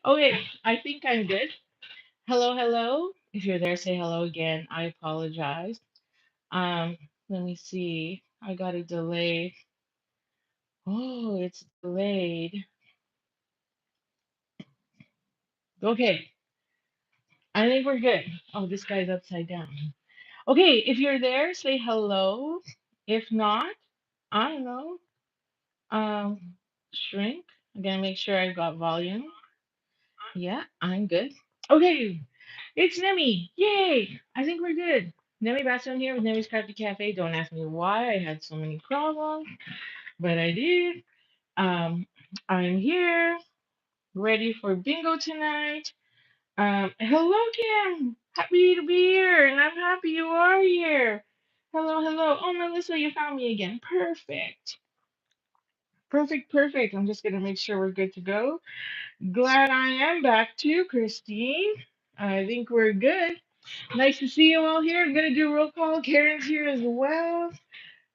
Okay, I think I'm good. Hello, hello. If you're there, say hello again. I apologize. Um, Let me see. I got a delay. Oh, it's delayed. Okay, I think we're good. Oh, this guy's upside down. Okay, if you're there, say hello. If not, I don't know. Shrink. I'm gonna make sure I've got volume. Yeah, I'm good. Okay, it's Nemi. Yay! I think we're good. Nemi Basson here with Nemi's Crafty Cafe. Don't ask me why I had so many problems, but I did. Um, I'm here, ready for bingo tonight. Hello, Kim. Happy to be here, and I'm happy you are here. Hello, hello. Oh, Melissa, you found me again. Perfect. Perfect, perfect. I'm just gonna make sure we're good to go. Glad I am back too, Christine. I think we're good. Nice to see you all here. I'm gonna do roll call. Karen's here as well.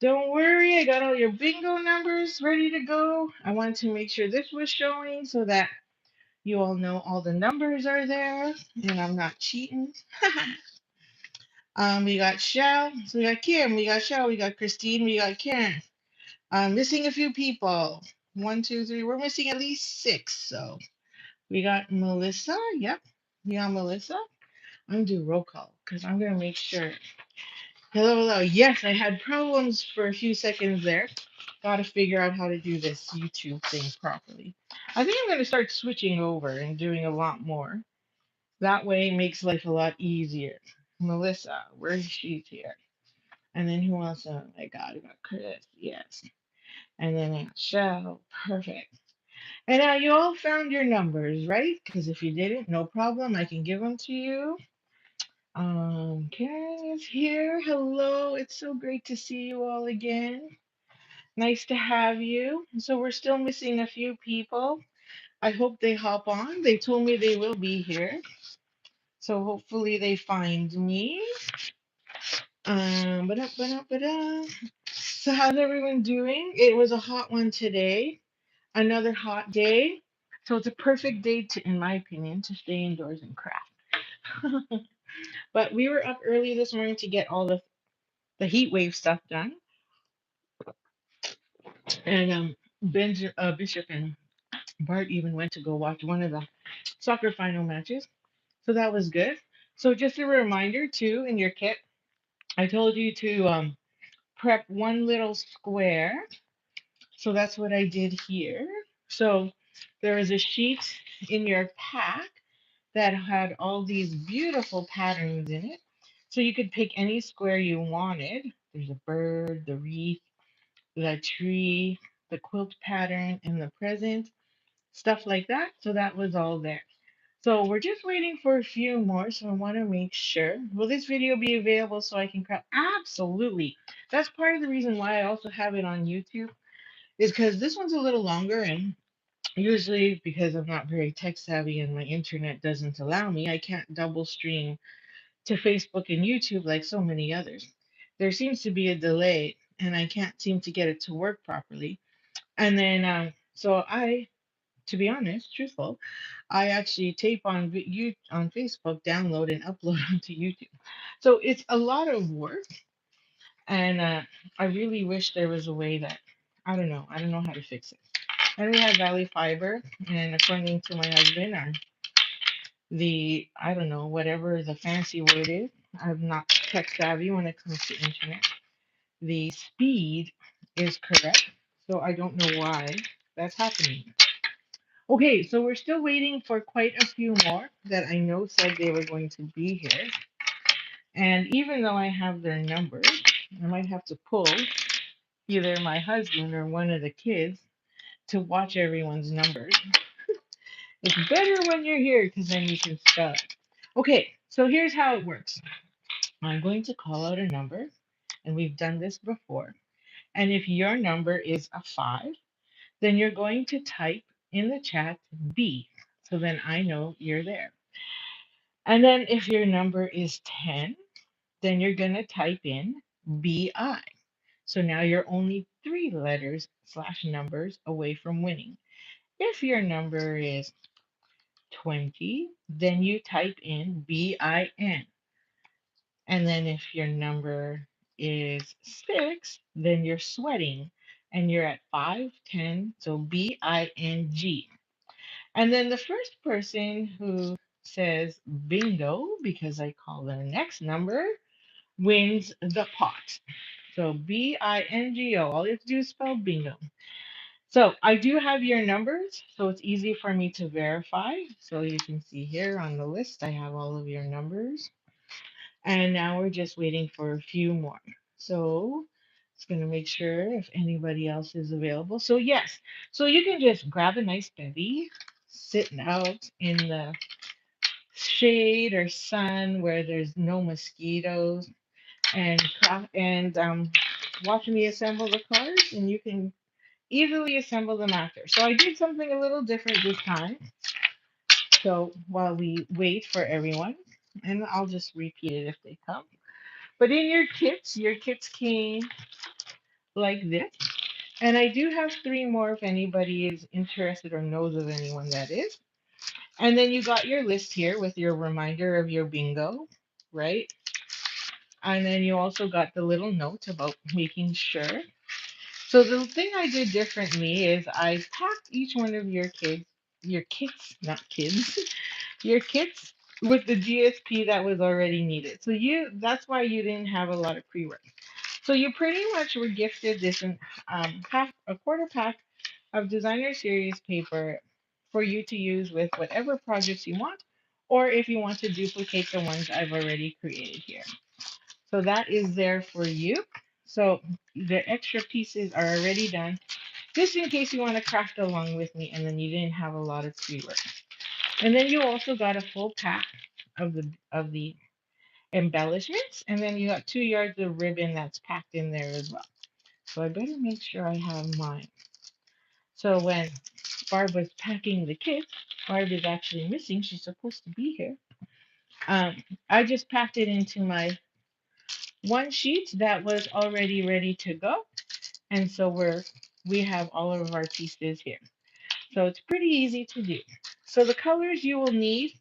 Don't worry, I got all your bingo numbers ready to go. I wanted to make sure this was showing so that you all know all the numbers are there and I'm not cheating. We got Shell, so we got Kim, we got Shell, we got Christine, we got Karen. I'm missing a few people. One, two, three. We're missing at least six. So we got Melissa. Yep, we got Melissa. I'm gonna do roll call because I'm gonna make sure. Hello, hello. Yes, I had problems for a few seconds there. Got to figure out how to do this YouTube thing properly. I think I'm going to start switching over and doing a lot more. That way it makes life a lot easier. Melissa, where she's here. And then who else? Oh my God, I got Chris. Yes. And then I got Shell. Perfect. And now you all found your numbers, right? Because if you didn't, no problem. I can give them to you. Karen is here. Hello. It's so great to see you all again. Nice to have you. So we're still missing a few people. I hope they hop on. They told me they will be here. So hopefully they find me. Ba-da. So how's everyone doing? It was a hot one today. Another hot day. So it's a perfect day to, in my opinion, to stay indoors and craft. But we were up early this morning to get all the heat wave stuff done. And Bishop and Bart even went to go watch one of the soccer final matches. So that was good. So just a reminder too, in your kit, I told you to prep one little square. So that's what I did here. So there was a sheet in your pack that had all these beautiful patterns in it. So you could pick any square you wanted. There's a bird, the wreath, the tree, the quilt pattern, and the present, stuff like that. So that was all there. So we're just waiting for a few more, so I want to make sure. Will this video be available so I can craft? Absolutely. That's part of the reason why I also have it on YouTube, is because this one's a little longer, and usually because I'm not very tech savvy and my internet doesn't allow me, I can't double stream to Facebook and YouTube like so many others. There seems to be a delay, and I can't seem to get it to work properly. And then, so I, to be honest, truthful, I actually tape on you on Facebook, download and upload onto YouTube. So it's a lot of work, and I really wish there was a way that I don't know how to fix it. And we have Valley Fiber, and according to my husband, the I don't know whatever the fancy word is. I'm not tech savvy when it comes to internet. The speed is correct, so I don't know why that's happening. Okay, so we're still waiting for quite a few more that I know said they were going to be here. And even though I have their numbers, I might have to pull either my husband or one of the kids to watch everyone's numbers. It's better when you're here because then you can spell it. Okay, so here's how it works. I'm going to call out a number, and we've done this before. And if your number is a 5, then you're going to type in the chat B. So then I know you're there. And then if your number is 10, then you're going to type in BI. So now you're only 3 letters slash numbers away from winning. If your number is 20, then you type in BIN. And then if your number is 6, then you're sweating and you're at 5, 10. So BING. And then the first person who says bingo, because I call the next number, wins the pot. So BINGO. All you have to do is spell bingo. So I do have your numbers, so it's easy for me to verify. So you can see here on the list, I have all of your numbers. And now we're just waiting for a few more. So it's going to make sure if anybody else is available. So yes, so you can just grab a nice bevy, sitting out in the shade or sun where there's no mosquitoes, and watch me assemble the cards, and you can easily assemble them after. So I did something a little different this time. So while we wait for everyone, and I'll just repeat it if they come. But in your kits came like this. And I do have three more if anybody is interested or knows of anyone that is. And then you got your list here with your reminder of your bingo, right? And then you also got the little note about making sure. So the thing I did differently is I packed each one of your kits, not kids, your kits with the GSP that was already needed. So that's why you didn't have a lot of pre-work. So you pretty much were gifted this half a quarter pack of designer series paper for you to use with whatever projects you want, or if you want to duplicate the ones I've already created here. So that is there for you. So the extra pieces are already done, just in case you want to craft along with me and then you didn't have a lot of pre-work. And then you also got a full pack of the embellishments, and then you got 2 yards of ribbon that's packed in there as well. So I better make sure I have mine. So when Barb was packing the kits, Barb is actually missing. She's supposed to be here. Um, I just packed it into my one sheet that was already ready to go, and so we have all of our pieces here. So it's pretty easy to do. So the colors you will need,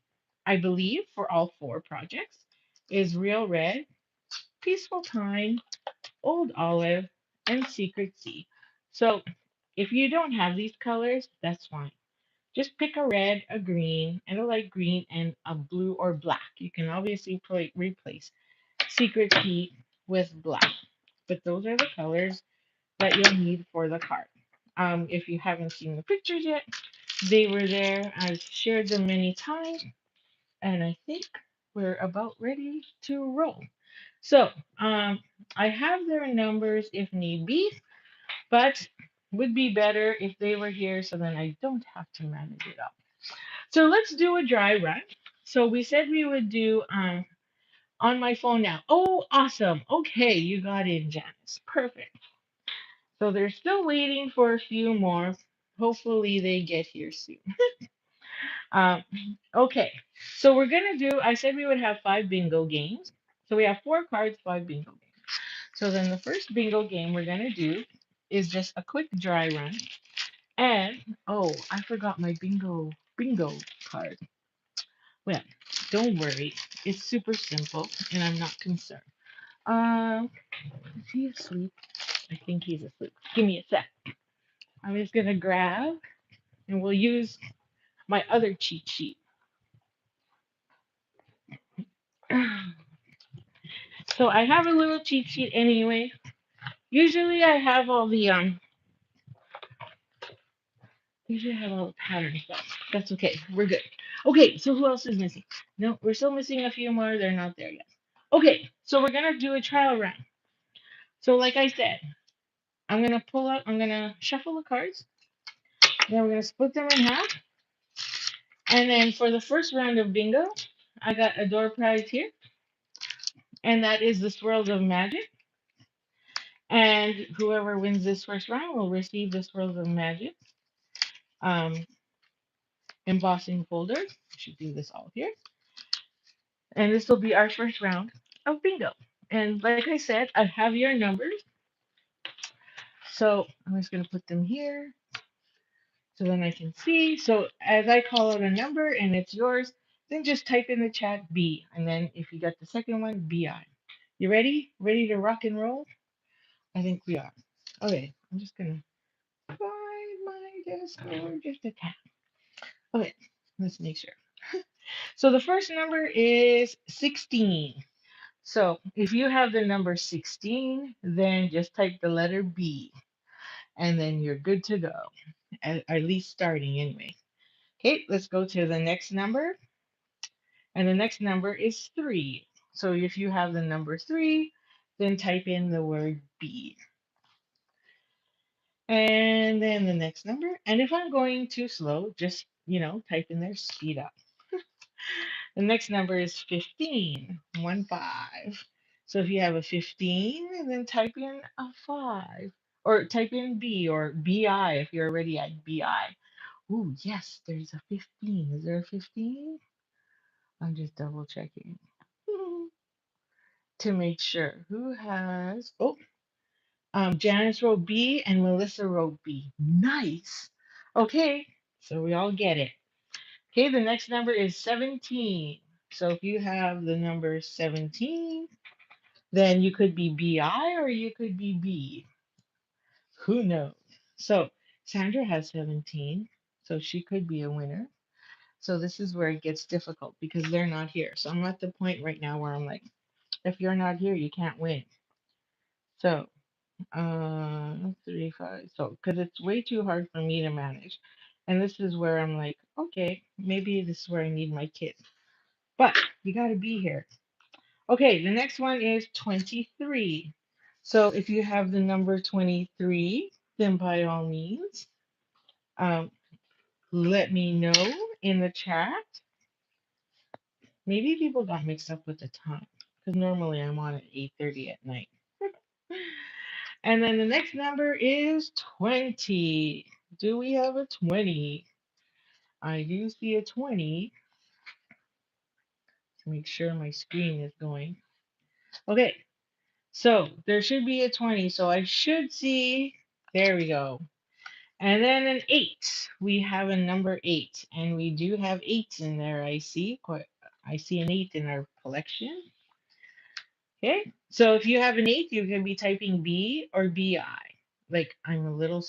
I believe, for all four projects is Real Red, Peaceful Pine, Old Olive, and Secret Sea. So if you don't have these colors, that's fine. Just pick a red, a green, and a light green, and a blue or black. You can obviously replace Secret Sea with black. But those are the colors that you'll need for the card. If you haven't seen the pictures yet, they were there. I've shared them many times, and I think we're about ready to roll. So, I have their numbers if need be, but would be better if they were here so then I don't have to manage it up. So let's do a dry run. So we said we would do on my phone now. Oh, awesome. Okay, you got in, Janice. Perfect. So they're still waiting for a few more. Hopefully they get here soon. Um, okay, so we're gonna do. I said we would have 5 bingo games. So we have 4 cards, 5 bingo games. So then the first bingo game we're gonna do is just a quick dry run. And oh, I forgot my bingo card. Well, don't worry, it's super simple, and I'm not concerned. Is he asleep? I think he's asleep. Give me a sec. I'm just gonna grab, and we'll use my other cheat sheet. So I have a little cheat sheet anyway. Usually I have all the usually I have all the pattern stuff. That's okay. We're good. Okay, so who else is missing? No, we're still missing a few more. They're not there yet. Okay, so we're gonna do a trial run. So like I said, I'm gonna shuffle the cards. Then we're gonna split them in half. And then for the first round of bingo, I got a door prize here. And that is the Swirls of Magic. And whoever wins this first round will receive the Swirls of Magic um, embossing folder. I should do this all here. And this will be our first round of bingo. And like I said, I have your numbers. So I'm just going to put them here. so then I can see. So as I call out a number and it's yours, then just type in the chat B. And then if you got the second one, BI. You ready? Ready to rock and roll? I think we are. Okay, I'm just gonna find my Discord just a tap. Okay, let's make sure. So the first number is 16. So if you have the number 16, then just type the letter B and then you're good to go. At least starting anyway. Okay, let's go to the next number. And the next number is 3. So if you have the number 3, then type in the word B. And then the next number. And if I'm going too slow, just, type in there speed up. The next number is 15, 1 5. So if you have a 15, then type in a 5. Or type in B or BI if you're already at BI. Ooh, yes, there's a 15. Is there a 15? I'm just double checking to make sure. Who has. Oh, Janice wrote B and Melissa wrote B. Nice. Okay, so we all get it. Okay, the next number is 17. So if you have the number 17, then you could be BI or you could be B. Who knows? So Sandra has 17, so she could be a winner. So this is where it gets difficult because they're not here. So I'm at the point right now where I'm like, if you're not here, you can't win. So 3 5. So because it's way too hard for me to manage. And this is where I'm like, okay, maybe this is where I need my kid. But you got to be here. Okay, the next one is 23. So if you have the number 23, then by all means, um, let me know in the chat. Maybe people got mixed up with the time because normally I'm on at 8:30 at night. And then the next number is 20. Do we have a 20? I do see a 20 to make sure my screen is going. Okay, so there should be a 20. So I should see, there we go. And then an 8. We have a number 8. And we do have 8s in there, I see. I see an 8 in our collection. Okay, so if you have an 8, you can be typing B or BI. Like I know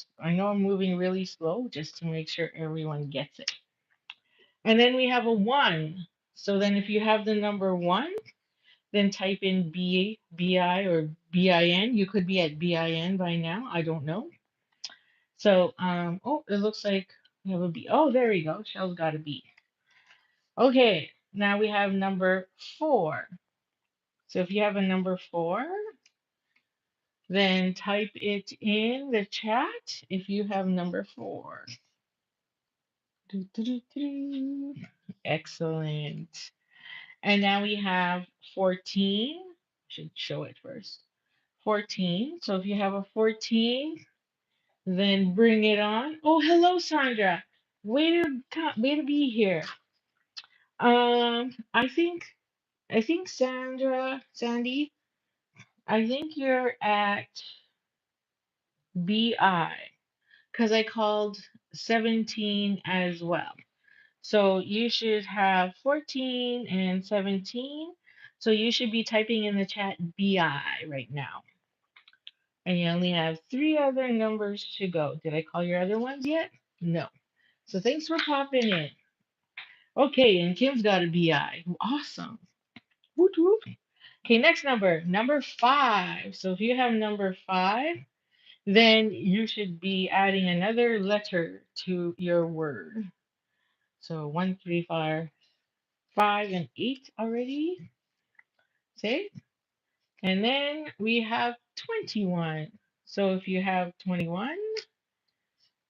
I'm moving really slow just to make sure everyone gets it. And then we have a 1. So then if you have the number 1, then type in BI or BIN. You could be at BIN by now. I don't know. So, oh, it looks like we have a B. Oh, there we go. Shell's got a B. Okay, now we have number 4. So if you have a number 4, then type it in the chat if you have number 4. Excellent. And now we have 14. Should show it first. 14. So if you have a 14, then bring it on. Oh, hello, Sandra. Way to be here. I think Sandy, I think you're at BI because I called 17 as well. So you should have 14 and 17. So you should be typing in the chat BI right now. And you only have 3 other numbers to go. Did I call your other ones yet? No. So thanks for popping in. Okay, and Kim's got a BI. Awesome. Woot woot. Okay, next number 5. So if you have number 5, then you should be adding another letter to your word. So 1, 3, 5, and 8 already. Say. And then we have 21. So if you have 21,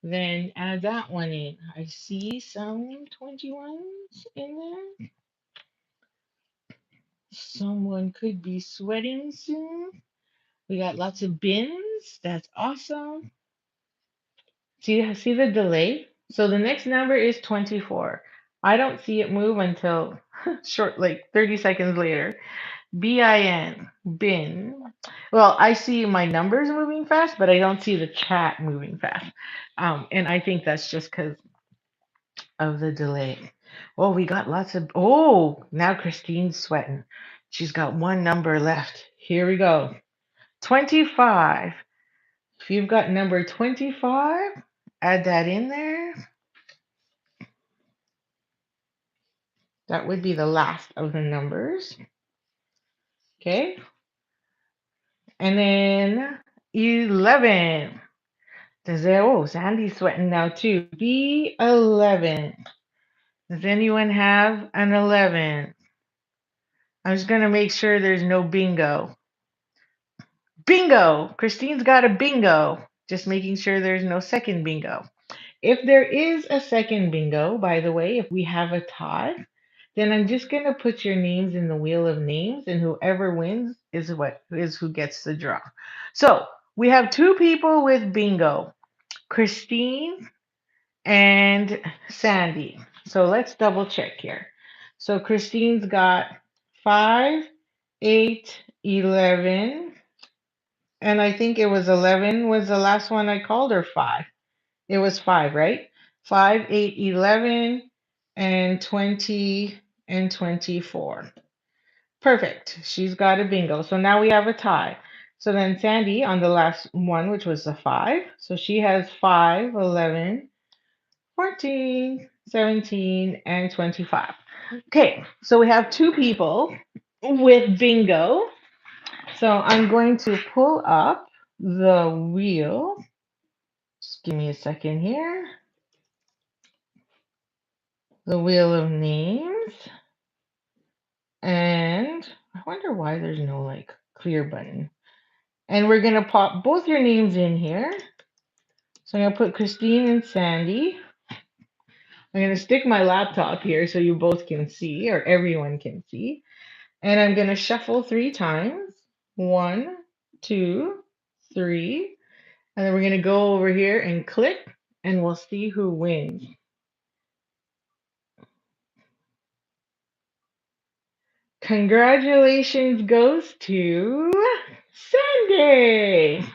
then add that one in. I see some 21s in there. Someone could be sweating soon. We got lots of bins. That's awesome. See the delay? So the next number is 24. I don't see it move until like 30 seconds later. bin, bin. Well, I see my numbers moving fast, but I don't see the chat moving fast. And I think that's just because of the delay. Oh, we got lots of. Oh, now Christine's sweating. She's got one number left. Here we go. 25. If you've got number 25, add that in there. That would be the last of the numbers. Okay. And then 11. Oh, Sandy's sweating now too. B11. Does anyone have an 11? I'm just going to make sure there's no bingo. Bingo! Christine's got a bingo. Just making sure there's no second bingo. If there is a second bingo, by the way, if we have a tie, then I'm just going to put your names in the wheel of names, and whoever wins is who gets the draw. So we have two people with bingo, Christine and Sandy. So let's double check here. So Christine's got 5, 8, 11, and I think it was 11 was the last one I called, or 5. It was 5, right? 5, 8, 11, and 20 and 24. Perfect. She's got a bingo. So now we have a tie. So then Sandy on the last one, which was the 5. So she has 5, 11, 14, 17, and 25. Okay, so we have two people with bingo. So I'm going to pull up the wheel. Just give me a second here. The wheel of names. And I wonder why there's no like clear button. And we're going to pop both your names in here. So I'm going to put Christine and Sandy. I'm going to stick my laptop here so you both can see, or everyone can see. And I'm going to shuffle 3 times. 1, 2, 3. And then we're going to go over here and click, and we'll see who wins. Congratulations goes to Sandy.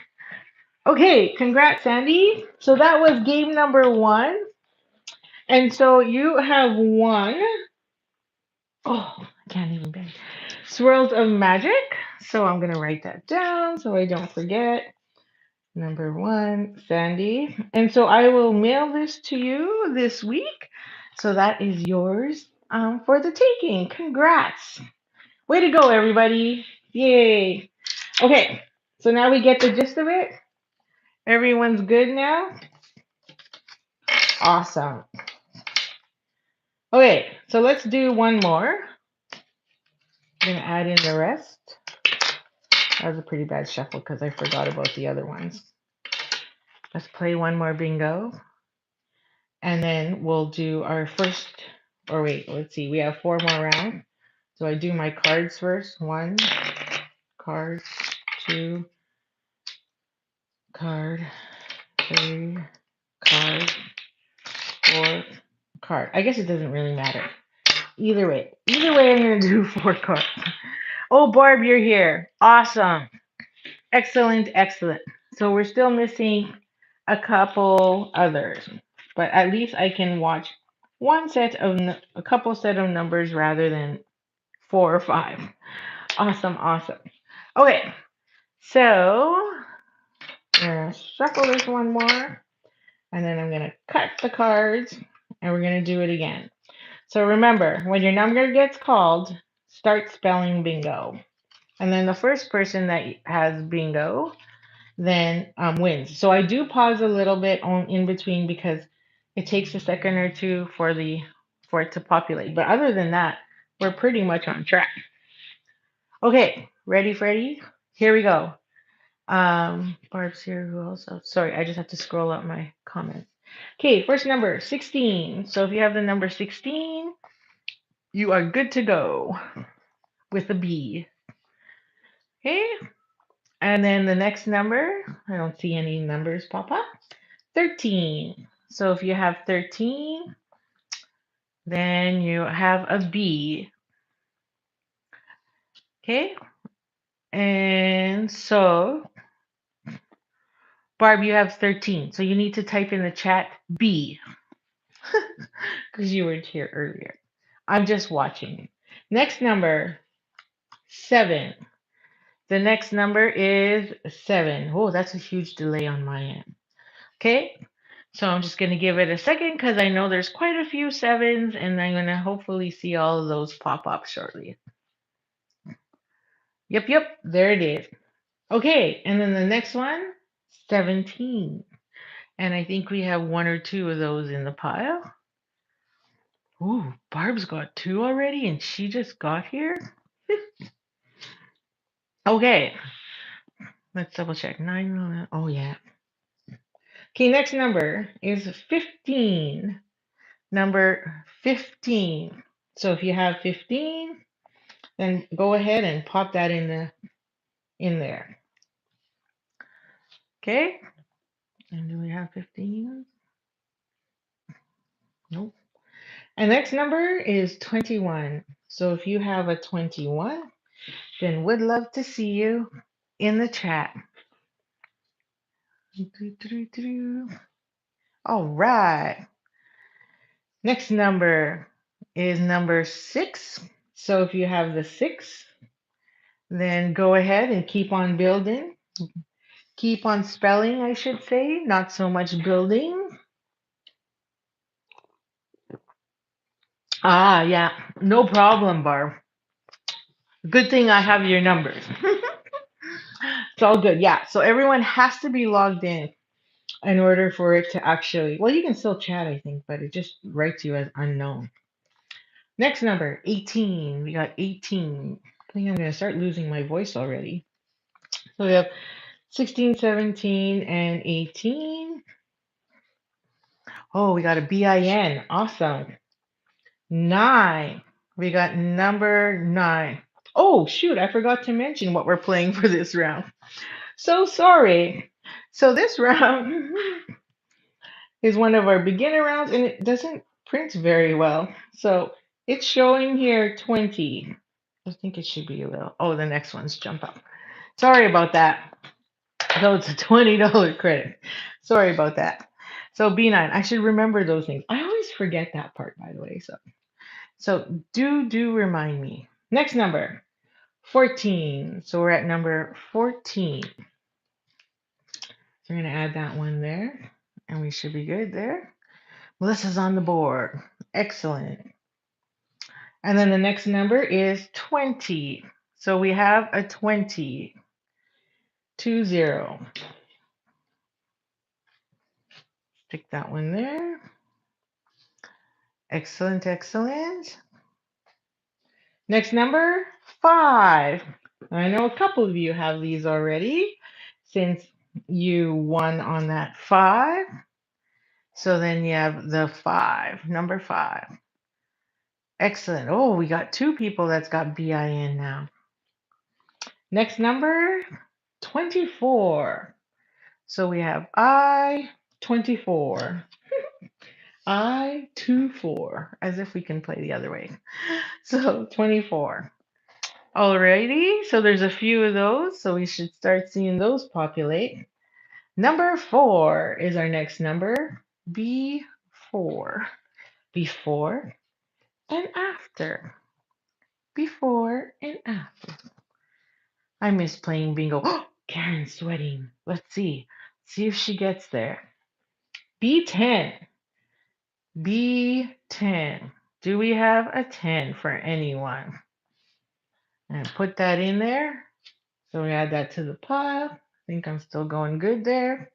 Okay, congrats, Sandy. So that was game number 1. And so you have won. Oh, I can't even bend. Swirls of Magic. So I'm going to write that down so I don't forget. Number 1, Sandy. And so I will mail this to you this week. So that is yours for the taking. Congrats. Way to go, everybody. Yay. Okay, so now we get the gist of it. Everyone's good now? Awesome. Okay, so let's do one more. I'm going to add in the rest. That was a pretty bad shuffle because I forgot about the other ones. Let's play one more bingo. And then we'll do our first, or wait, let's see. We have 4 more rounds. So I do my cards first. 1 card, 2 card, 3 card, 4 card. I guess it doesn't really matter. Either way, I'm going to do 4 cards. Oh, Barb, you're here. Awesome. Excellent, excellent. So we're still missing a couple others, but at least I can watch a couple set of numbers rather than 4 or 5. Awesome, awesome. Okay, so I'm gonna shuffle this one more, and then I'm gonna cut the cards, and we're gonna do it again. So remember, when your number gets called, start spelling bingo. And then the first person that has bingo then wins. So I do pause a little bit in between because it takes a second or two for it to populate. But other than that, we're pretty much on track. Okay, ready, Freddie? Here we go. Barb's here. Who else? Oh, sorry, I just have to scroll up my comments. Okay, first number 16. So if you have the number 16, you are good to go with a B. Okay, and then the next number, I don't see any numbers pop up. 13. So if you have 13, then you have a B. Okay. And so, Barb, you have 13. So you need to type in the chat B because you weren't here earlier. I'm just watching. Next number, 7. The next number is 7. Oh, that's a huge delay on my end. Okay. So I'm just going to give it a second because I know there's quite a few 7s and I'm going to hopefully see all of those pop up shortly. Yep. There it is. Okay. And then the next one, 17. And I think we have 1 or 2 of those in the pile. Ooh, Barb's got 2 already and she just got here. Okay. Let's double check. 9. Oh, yeah. Okay. Next number is 15. Number 15. So if you have 15, then go ahead and pop that in there. Okay? And do we have 15? Nope. And next number is 21. So if you have a 21, then would love to see you in the chat. All right. Next number is number 6. So if you have the 6, then go ahead and keep on building. Keep on spelling, I should say, not so much building. Ah, yeah, no problem, Barb. Good thing I have your numbers. It's all good. Yeah, so everyone has to be logged in order for it to actually, well, you can still chat, I think, but it just writes you as unknown. Next number, 18. We got 18. I think I'm going to start losing my voice already. So we have 16, 17, and 18. Oh, we got a BIN. Awesome. 9. We got number 9. Oh, shoot. I forgot to mention what we're playing for this round. So sorry. So this round is one of our beginner rounds and it doesn't print very well. So it's showing here 20. I think it should be a little. Oh, the next one's jump up. Sorry about that. So it's a $20 credit. Sorry about that. So B9, I should remember those things. I always forget that part, by the way. So do remind me. Next number, 14. So we're at number 14. So we're going to add that one there, and we should be good there. Melissa's on the board. Excellent. And then the next number is 20. So we have a 20. 20. Stick that one there. Excellent. Next number, 5. I know a couple of you have these already since you won on that 5. So then you have the 5, number 5. Excellent. Oh, we got 2 people that's got BIN now. Next number, 24. So we have I-24. I-24, as if we can play the other way. So 24. Alrighty, so there's a few of those, so we should start seeing those populate. Number 4 is our next number, B4. Before and after. Before and after. I miss playing bingo. Oh, Karen's sweating. Let's see. See if she gets there. B10. B10. Do we have a 10 for anyone? And put that in there. So we add that to the pile. I think I'm still going good there.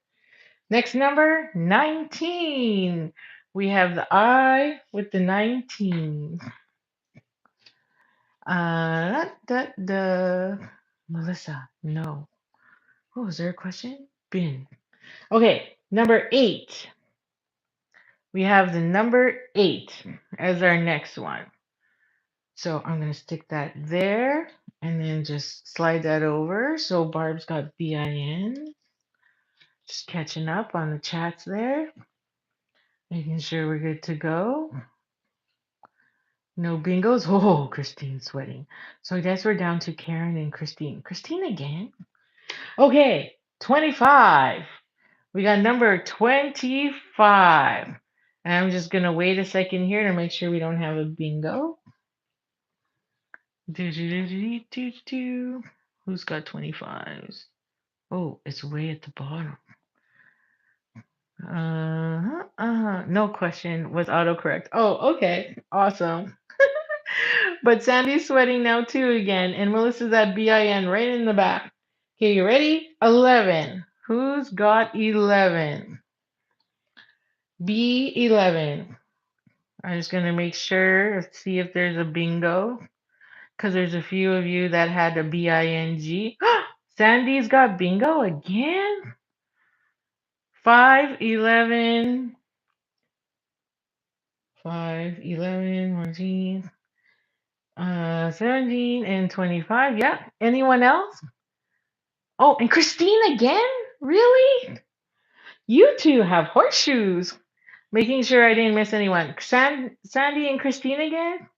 Next number, 19. We have the I with the 19. Melissa, no. Oh, was there a question? Bin. Okay, number 8. We have the number 8 as our next one. So I'm going to stick that there and then just slide that over. So Barb's got BIN. Just catching up on the chats there. Making sure we're good to go. No bingos? Oh, Christine's sweating. So I guess we're down to Karen and Christine. Christine again? Okay, 25. We got number 25. And I'm just going to wait a second here to make sure we don't have a bingo. Do-do-do-do-do-do. Who's got 25s? Oh, it's way at the bottom. No question was autocorrect. Oh, okay. Awesome. But Sandy's sweating now too again, and Melissa's at BIN right in the back. Okay, you ready? 11. Who's got 11? B11. I'm just gonna make sure, see if there's a bingo, because there's a few of you that had a BING. Sandy's got bingo again? 5, 11, 5, 11, 14, 17, and 25. Yeah. Anyone else? Oh, and Christine again? Really? You two have horseshoes. Making sure I didn't miss anyone. Sandy and Christine again?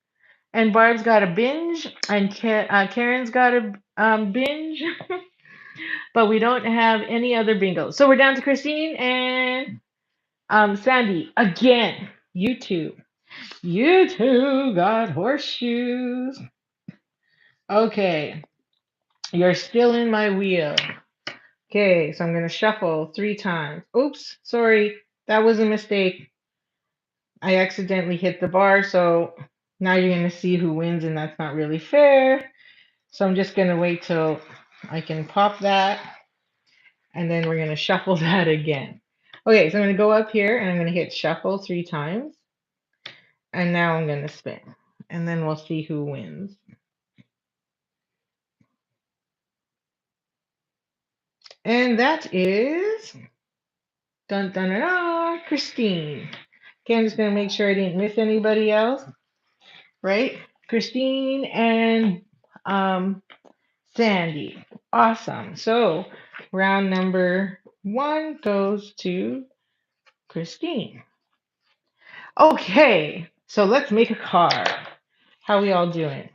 And Barb's got a binge, and Karen's got a binge, but we don't have any other bingos. So we're down to Christine and Sandy again. You two got horseshoes. Okay, you're still in my wheel. Okay, so I'm gonna shuffle 3 times. Oops, sorry, that was a mistake. I accidentally hit the bar, so now you're gonna see who wins, and that's not really fair. So I'm just gonna wait till I can pop that, and then we're gonna shuffle that again. Okay, so I'm gonna go up here and I'm gonna hit shuffle 3 times, and now I'm gonna spin, and then we'll see who wins. And that is dun dun dun, dun Christine. Okay, I'm just gonna make sure I didn't miss anybody else, right? Christine and Sandy. Awesome. So round number 1 goes to Christine. Okay, so let's make a card. How we all doing?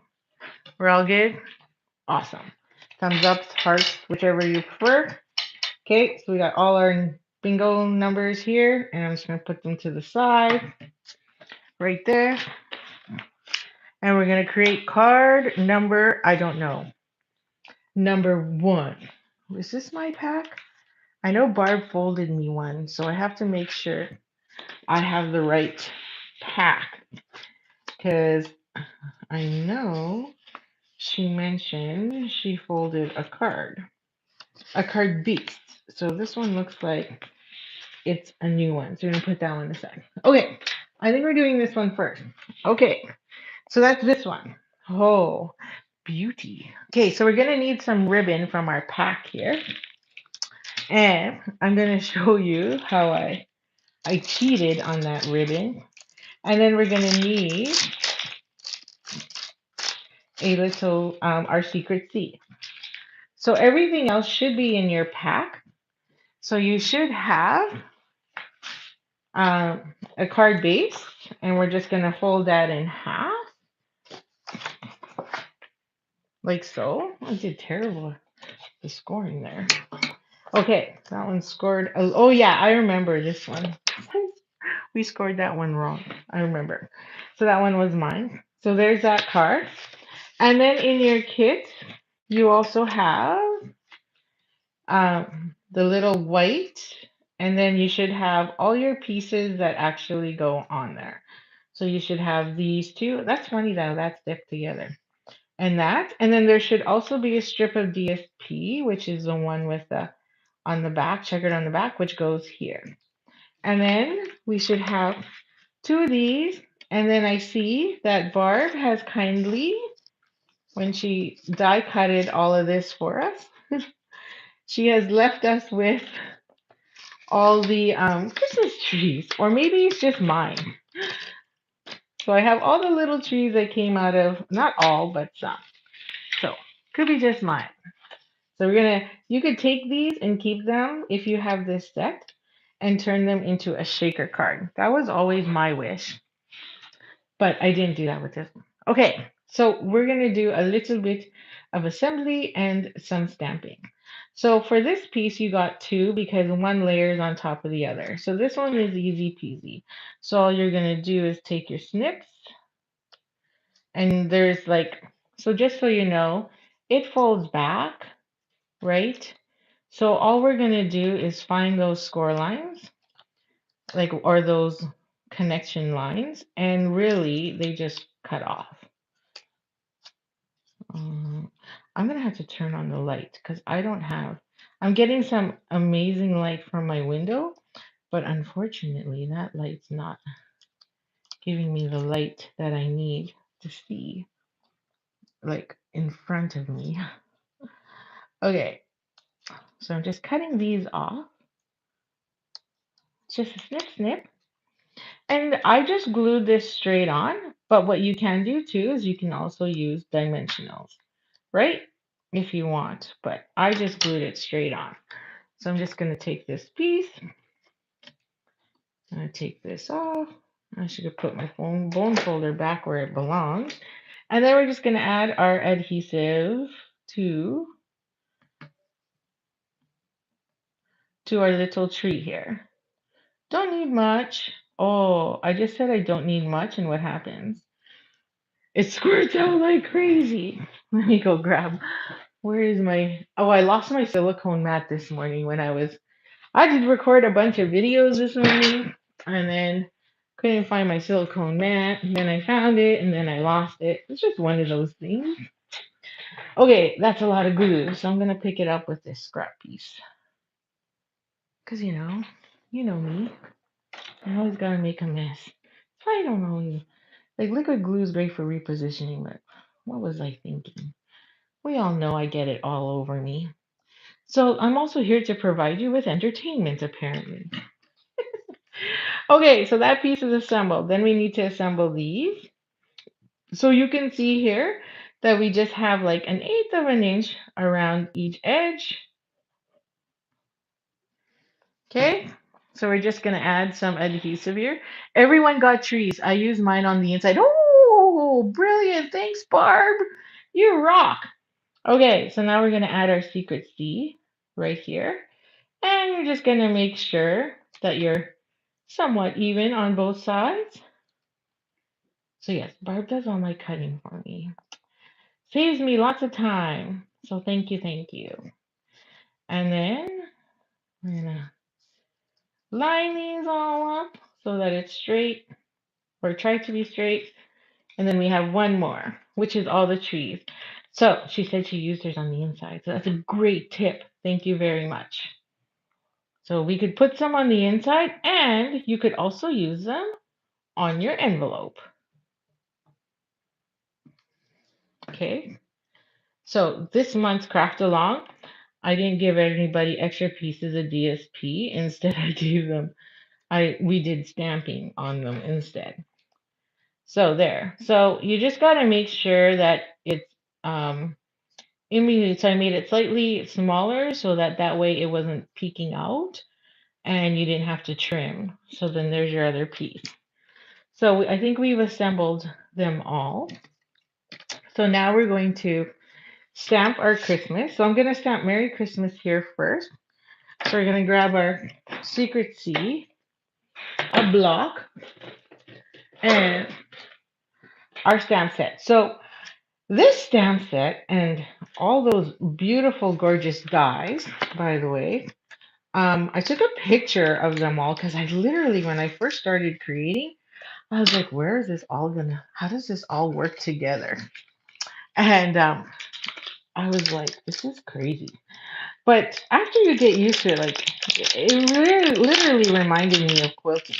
We're all good? Awesome. Thumbs up, hearts, whichever you prefer. Okay, so we got all our bingo numbers here, and I'm just going to put them to the side right there. And we're going to create card number, I don't know, number 1. Is this my pack? I know Barb folded me one, so I have to make sure I have the right pack, because I know she mentioned she folded a card beast. So this one looks like it's a new one. So we're gonna put that one aside. Okay, I think we're doing this one first. Okay, so that's this one. Oh, beauty. Okay, so we're gonna need some ribbon from our pack here. And I'm gonna show you how I cheated on that ribbon. And then we're gonna need a little our secret seed. So everything else should be in your pack. So you should have a card base, and we're just gonna fold that in half, like so. I did terrible the scoring there. Okay, that one scored. Oh yeah, I remember this one. We scored that one wrong. I remember. So that one was mine. So there's that card. And then in your kit, you also have the little white, and then you should have all your pieces that actually go on there. So you should have these two. That's funny that that's stick together. And that, and then there should also be a strip of DSP, which is the one with the on the back, checkered on the back, which goes here. And then we should have 2 of these. And then I see that Barb has kindly, when she die cutted all of this for us, she has left us with all the Christmas trees, or maybe it's just mine. So I have all the little trees that came out of, not all, but some. So could be just mine. So you could take these and keep them if you have this set and turn them into a shaker card. That was always my wish. but I didn't do that with this one. Okay, so we're gonna do a little bit of assembly and some stamping. So for this piece, you got two because one layer is on top of the other. So this one is easy peasy. So all you're gonna do is take your snips, and there's like, so just so you know, it folds back, right? So all we're gonna do is find those score lines, like, or those connection lines, and really they just cut off. Um, I'm gonna have to turn on the light because I don't have. I'm getting some amazing light from my window, but unfortunately, that light's not giving me the light that I need to see, like in front of me. Okay, so I'm just cutting these off. Just a snip, snip. And I just glued this straight on, but what you can do too is you can also use dimensionals, right? If you want, but I just glued it straight on. So I'm just going to take this piece, and I take this off. I should have put my bone folder back where it belongs. And then we're just going to add our adhesive to our little tree here. Don't need much. Oh, I just said I don't need much, and what happens? It squirts out like crazy. Let me go grab. Where is my? Oh, I lost my silicone mat this morning when I did record a bunch of videos this morning, and then couldn't find my silicone mat. And then I found it, and then I lost it. It's just one of those things. Okay, that's a lot of glue, so I'm gonna pick it up with this scrap piece. Cause you know me. I always gotta make a mess. I don't know. Like liquid glue is great for repositioning, but what was I thinking? We all know I get it all over me. So I'm also here to provide you with entertainment, apparently. Okay, so that piece is assembled. Then we need to assemble these. So you can see here that we just have like 1/8 of an inch around each edge. Okay, so we're just gonna add some adhesive here. Everyone got trees. I use mine on the inside. Oh, brilliant. Thanks, Barb. You rock. Okay, so now we're gonna add our secret C right here. And you're just gonna make sure that you're somewhat even on both sides. So yes, Barb does all my cutting for me. Saves me lots of time. So thank you, thank you. And then we're gonna line these all up so that it's straight, or try to be straight. And then we have one more, which is all the trees. So she said she used hers on the inside. So that's a great tip. Thank you very much. So we could put some on the inside, and you could also use them on your envelope. Okay. So this month's craft along, I didn't give anybody extra pieces of DSP. Instead, I gave them, we did stamping on them instead. So there. So you just got to make sure that it's in between. So I made it slightly smaller so that way it wasn't peeking out and you didn't have to trim. So then there's your other piece. So I think we've assembled them all. So now we're going to stamp our Christmas. So I'm going to stamp Merry Christmas here first. So we're going to grab our Secret C, a block, and our stamp set. So this stamp set and all those beautiful, gorgeous dies, by the way, I took a picture of them all because I literally, when I first started creating, I was like, where is this all gonna, how does this all work together? And I was like, this is crazy. But after you get used to it, like, it really, literally reminded me of quilting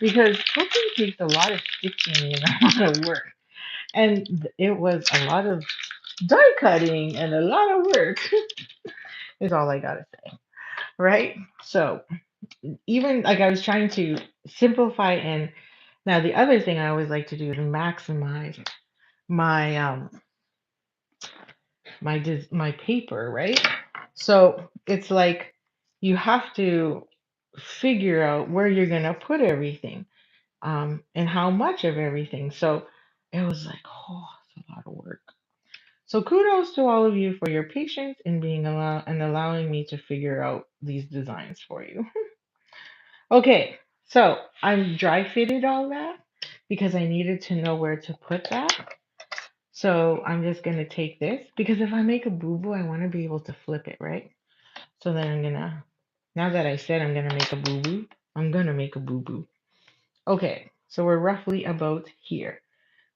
because quilting takes a lot of stitching and a lot of work. And it was a lot of die cutting and a lot of work, is all I gotta say. Right? So, even like I was trying to simplify, and now the other thing I always like to do is maximize my my paper, right? So it's like you have to figure out where you're gonna put everything. and how much of everything. So it was like, oh, it's a lot of work. So kudos to all of you for your patience in being allowing me to figure out these designs for you. Okay, so I've dry fitted all that because I needed to know where to put that. So I'm just gonna take this because if I make a boo boo, I want to be able to flip it, right? So then I'm gonna, now that I said I'm gonna make a boo boo, I'm gonna make a boo boo. Okay, so we're roughly about here.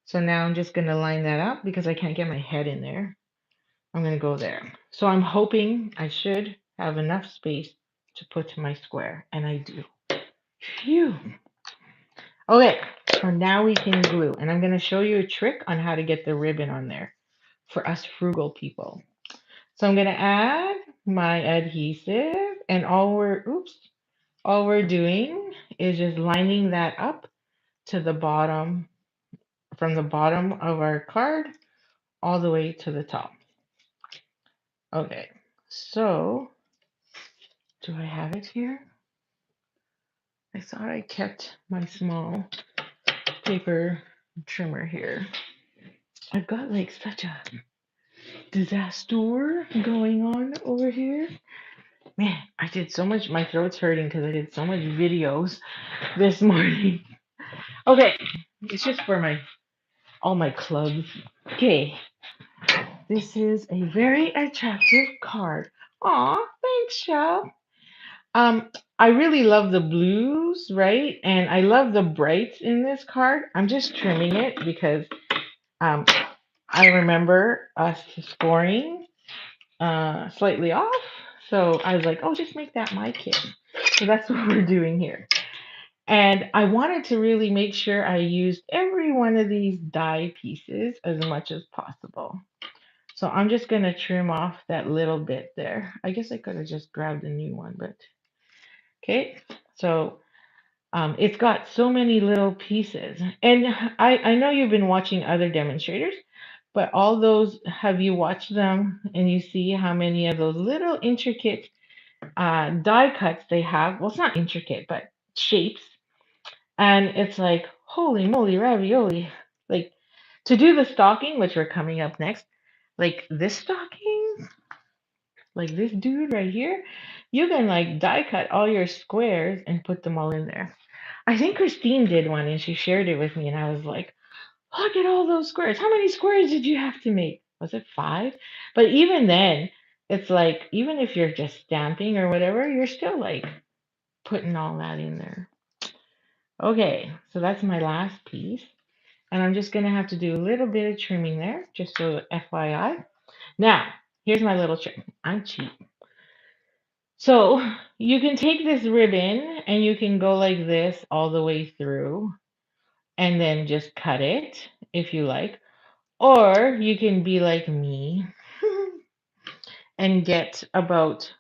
So now I'm just gonna line that up because I can't get my head in there. I'm gonna go there. So I'm hoping I should have enough space to put my square, and I do. Phew. Okay, so now we can glue, and I'm gonna show you a trick on how to get the ribbon on there for us frugal people. So I'm gonna add my adhesive, and all we're doing is just lining that up to the bottom, from the bottom of our card all the way to the top. Okay, so do I have it here? I thought I kept my small paper trimmer here. I've got like such a disaster going on over here. Man, I did so much, my throat's hurting because I did so much videos this morning. Okay, it's just for my all my clubs. Okay, this is a very attractive card. Aw, thanks, Shell. Um, I really love the blues, right? And I love the brights in this card. I'm just trimming it because um, I remember us scoring slightly off. So I was like, oh, just make that my kit. So that's what we're doing here. And I wanted to really make sure I used every one of these die pieces as much as possible. So I'm just going to trim off that little bit there. I guess I could have just grabbed a new one, but okay. So it's got so many little pieces. And I know you've been watching other demonstrators, but all those, have you watched them and you see how many of those little intricate die cuts they have? Well, it's not intricate, but shapes. And it's like, holy moly, ravioli. Like to do the stocking, which we're coming up next, like this stocking, like this dude right here, you can like die cut all your squares and put them all in there. I think Christine did one and she shared it with me, and I was like, look at all those squares. How many squares did you have to make? Was it 5? But even then, it's like, even if you're just stamping or whatever, you're still like putting all that in there. Okay, so that's my last piece. And I'm just going to have to do a little bit of trimming there, just so FYI. Now, here's my little trick. I'm cheap. So you can take this ribbon and you can go like this all the way through and then just cut it if you like. Or you can be like me and get about,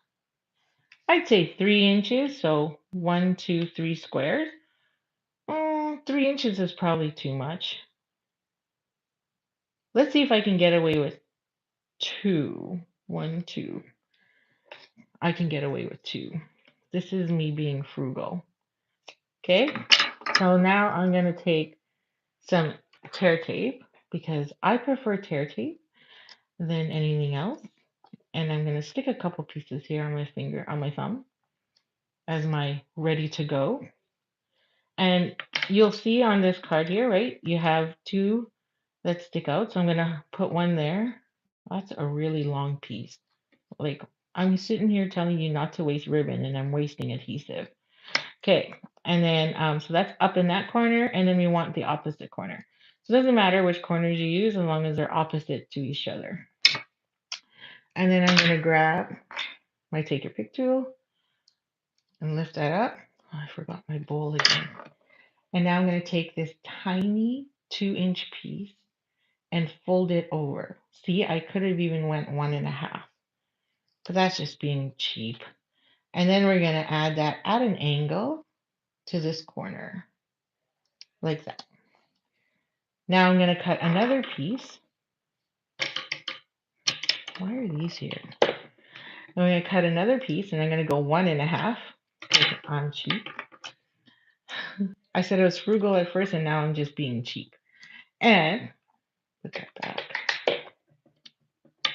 I'd say 3 inches. So 1, 2, 3 squares. 3 inches is probably too much. Let's see if I can get away with 2. 1, 2. I can get away with 2. This is me being frugal. Okay. So now I'm going to take some tear tape because I prefer tear tape than anything else. And I'm going to stick a couple pieces here on my finger, on my thumb, as my ready to go. And you'll see on this card here, right? You have 2 that stick out. So I'm going to put one there. That's a really long piece. Like, I'm sitting here telling you not to waste ribbon and I'm wasting adhesive. Okay. And then, so that's up in that corner. And then we want the opposite corner. So it doesn't matter which corners you use as long as they're opposite to each other. And then I'm going to grab my take your pick tool and lift that up. Oh, I forgot my bowl again. And now I'm going to take this tiny 2-inch piece and fold it over. See, I could have even went 1.5, but that's just being cheap. And then we're going to add that at an angle to this corner, like that. Now I'm going to cut another piece. Why are these here? I'm going to cut another piece and I'm going to go 1.5 because I'm cheap. I said I was frugal at first, and now I'm just being cheap. And put that back.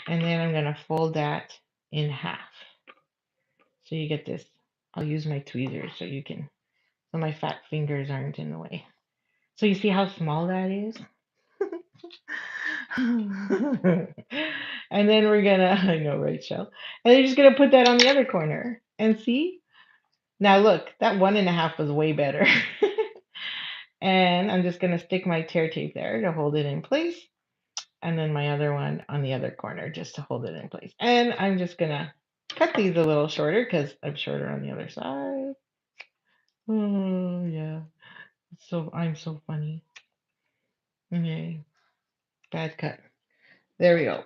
And then I'm gonna fold that in half. So you get this. I'll use my tweezers so you can, so my fat fingers aren't in the way. So you see how small that is? And then we're gonna, I know, right, Shell? And then you're just gonna put that on the other corner. And see? Now look, that 1.5 was way better. And I'm just gonna stick my tear tape there to hold it in place. And then my other one on the other corner just to hold it in place. And I'm just gonna cut these a little shorter because I'm shorter on the other side. Oh yeah. So I'm so funny. Okay. Bad cut. There we go.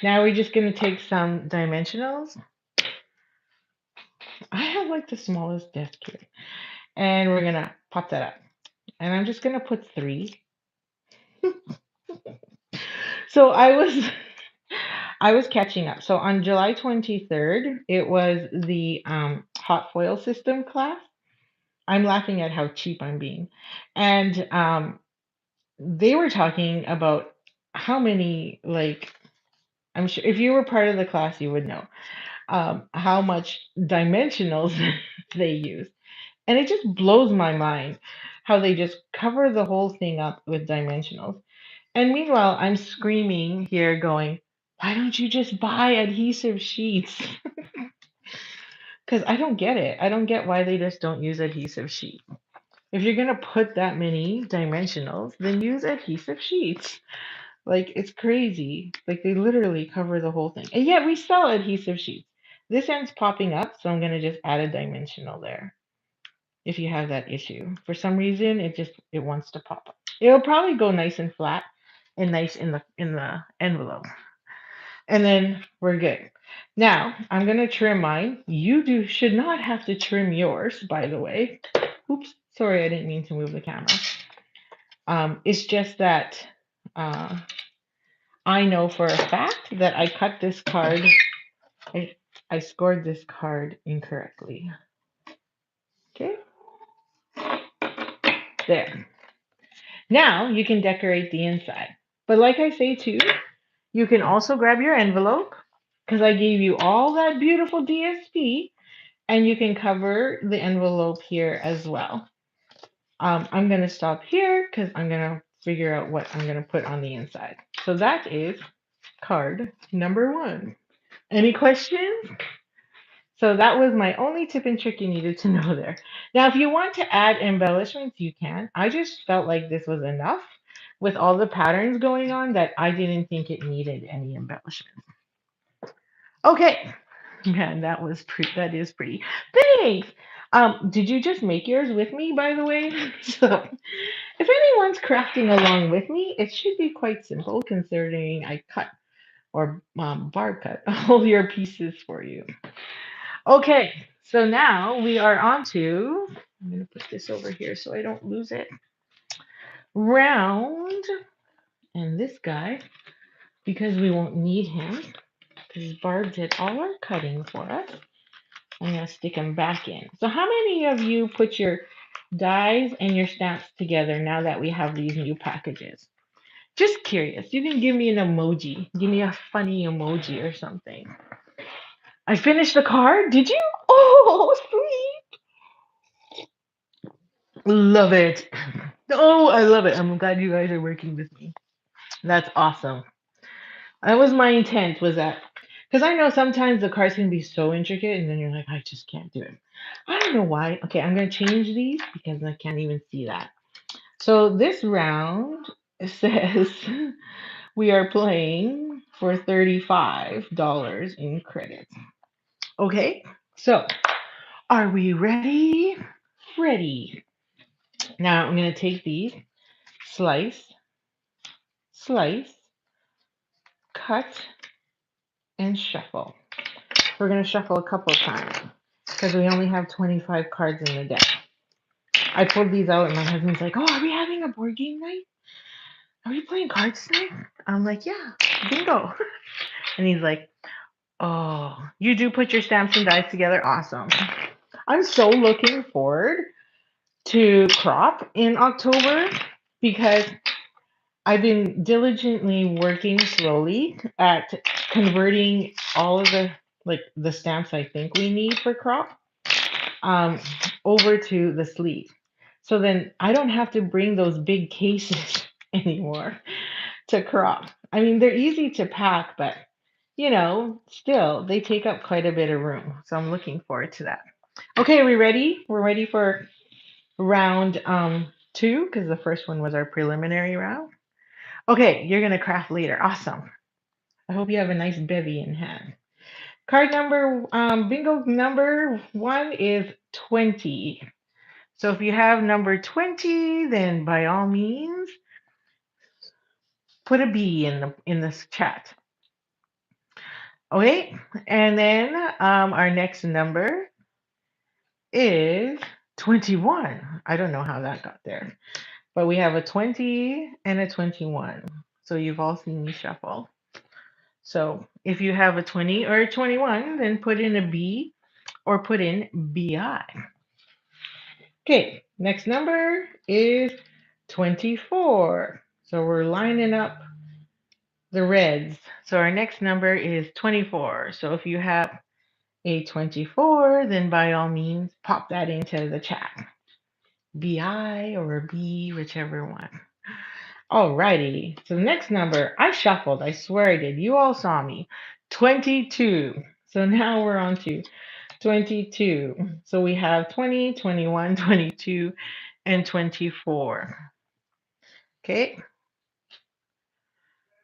Now we're just gonna take some dimensionals. I have like the smallest desk here. And we're gonna pop that up. And I'm just gonna put 3. So I was catching up. So on July 23rd, it was the hot foil system class. I'm laughing at how cheap I'm being. And they were talking about how many, like, I'm sure if you were part of the class, you would know how much dimensionals they use. And it just blows my mind how they just cover the whole thing up with dimensionals. And meanwhile, I'm screaming here, going, why don't you just buy adhesive sheets? Because I don't get it. I don't get why they just don't use adhesive sheet. If you're going to put that many dimensionals, then use adhesive sheets. Like, it's crazy. Like, they literally cover the whole thing. And yet we sell adhesive sheets. This end's popping up, so I'm going to just add a dimensional there. If you have that issue, for some reason, it wants to pop up. It'll probably go nice and flat and nice in the envelope. And then we're good. Now, I'm going to trim mine. Should not have to trim yours, by the way. Oops, sorry, I didn't mean to move the camera. It's just that I know for a fact that I cut this card, I scored this card incorrectly. Okay, there. Now you can decorate the inside. But like I say too, you can also grab your envelope because I gave you all that beautiful DSP, and you can cover the envelope here as well. I'm going to stop here because I'm going to figure out what I'm going to put on the inside. So that is card number 1. Any questions? So that was my only tip and trick you needed to know there. Now, if you want to add embellishments, you can. I just felt like this was enough with all the patterns going on that I didn't think it needed any embellishments. Okay. Man, that is pretty. Thanks. Did you just make yours with me, by the way? So if anyone's crafting along with me, it should be quite simple considering I cut or bar cut all your pieces for you. Okay, so now we are on to, I'm going to put this over here so I don't lose it. Round, and this guy, because we won't need him, because Barb did all our cutting for us, I'm going to stick him back in. So how many of you put your dies and your stamps together now that we have these new packages? Just curious. You can give me an emoji. Give me a funny emoji or something. I finished the card. Did you? Oh, sweet. Love it. Oh, I love it. I'm glad you guys are working with me. That's awesome. That was my intent, was that because I know sometimes the cards can be so intricate and then you're like, I just can't do it. I don't know why. Okay, I'm going to change these because I can't even see that. So this round says we are playing for $35 in credits. Okay, so are we ready? Ready. Now I'm going to take these, slice, slice, cut, and shuffle. We're going to shuffle a couple of times because we only have 25 cards in the deck. I pulled these out and my husband's like, oh, are we having a board game night? Are we playing cards tonight? I'm like, yeah, bingo. And he's like, oh, you do put your stamps and dies together? Awesome. I'm so looking forward to crop in October because I've been diligently working slowly at converting all of the stamps I think we need for crop um, over to the sleeve. So then I don't have to bring those big cases anymore to crop. I mean, they're easy to pack, but still they take up quite a bit of room. So I'm looking forward to that. Okay, are we ready? We're ready for round two because the first one was our preliminary round. Okay, you're gonna craft later. Awesome. I hope you have a nice bevy in hand. Card number, bingo number one is 20. So if you have number 20, then by all means, put a B in this chat. Okay, and then our next number is 21. I don't know how that got there, but we have a 20 and a 21. So you've all seen me shuffle. So if you have a 20 or a 21, then put in a B or put in BI. Okay, next number is 24. So we're lining up the reds. So our next number is 24. So if you have a 24, then by all means, pop that into the chat. BI or a B, whichever one. Alrighty. So the next number, I shuffled. I swear I did. You all saw me. 22. So now we're on to 22. So we have 20, 21, 22, and 24. Okay.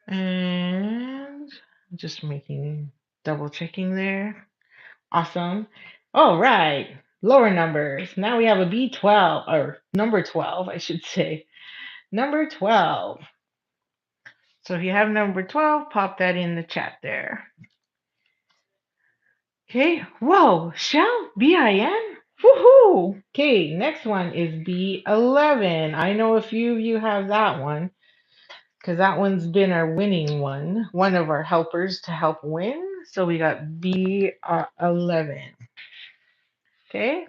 And just double checking there. Awesome. All right. Lower numbers. Now we have a B12 or number 12, I should say. Number 12. So if you have number 12, pop that in the chat there. Okay. Whoa. Shell BIN. Woohoo. Okay. Next one is B11. I know a few of you have that one because that one's been our winning one of our helpers to help win. So we got B11. Okay.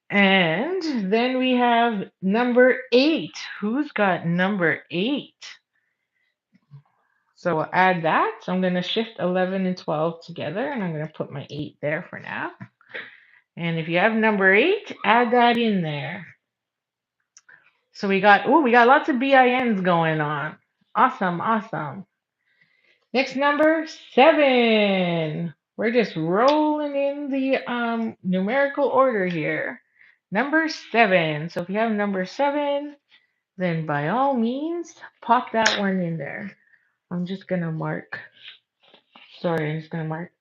And then we have number 8. Who's got number 8? So we'll add that. So I'm going to shift 11 and 12 together, and I'm going to put my 8 there for now. And if you have number 8, add that in there. So we got lots of BINs going on. Awesome, awesome. Next number 7. We're just rolling in the numerical order here. Number 7. So if you have number 7, then by all means, pop that one in there. I'm just gonna mark. Sorry, I'm just gonna mark.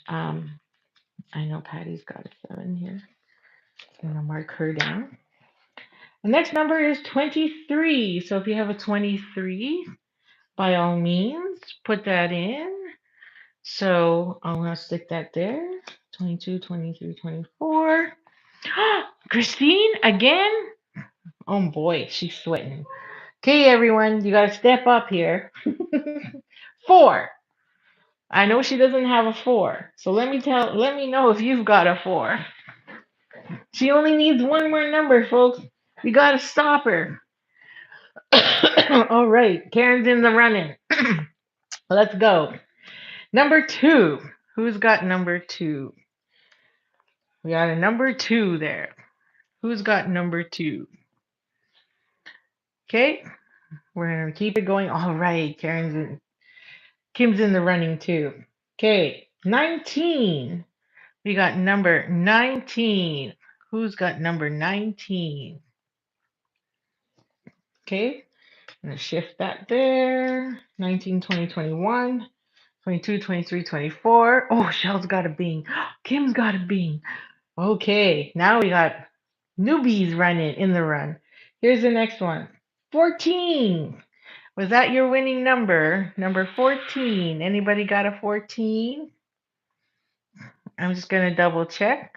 I know Patty's got a 7 here. I'm gonna mark her down. The next number is 23. So if you have a 23, by all means, put that in. So I'm gonna stick that there. 22, 23, 24. Christine again? Oh boy, she's sweating. Okay, everyone, you gotta step up here. 4. I know she doesn't have a 4. So let me know if you've got a 4. She only needs one more number, folks. We gotta stop her. All right, Karen's in the running. Let's go. Number 2. Who's got number 2? We got a number 2 there. Who's got number 2? Okay, we're gonna keep it going. All right, Kim's in the running too. Okay, 19. We got number 19. Who's got number 19? Okay, I'm gonna shift that there. 19, 20, 21, 22, 23, 24. Oh, Shell's got a bing. Kim's got a bing. Okay, now we got newbies running in the run. Here's the next one. 14. Was that your winning number? Number 14. Anybody got a 14? I'm just going to double check.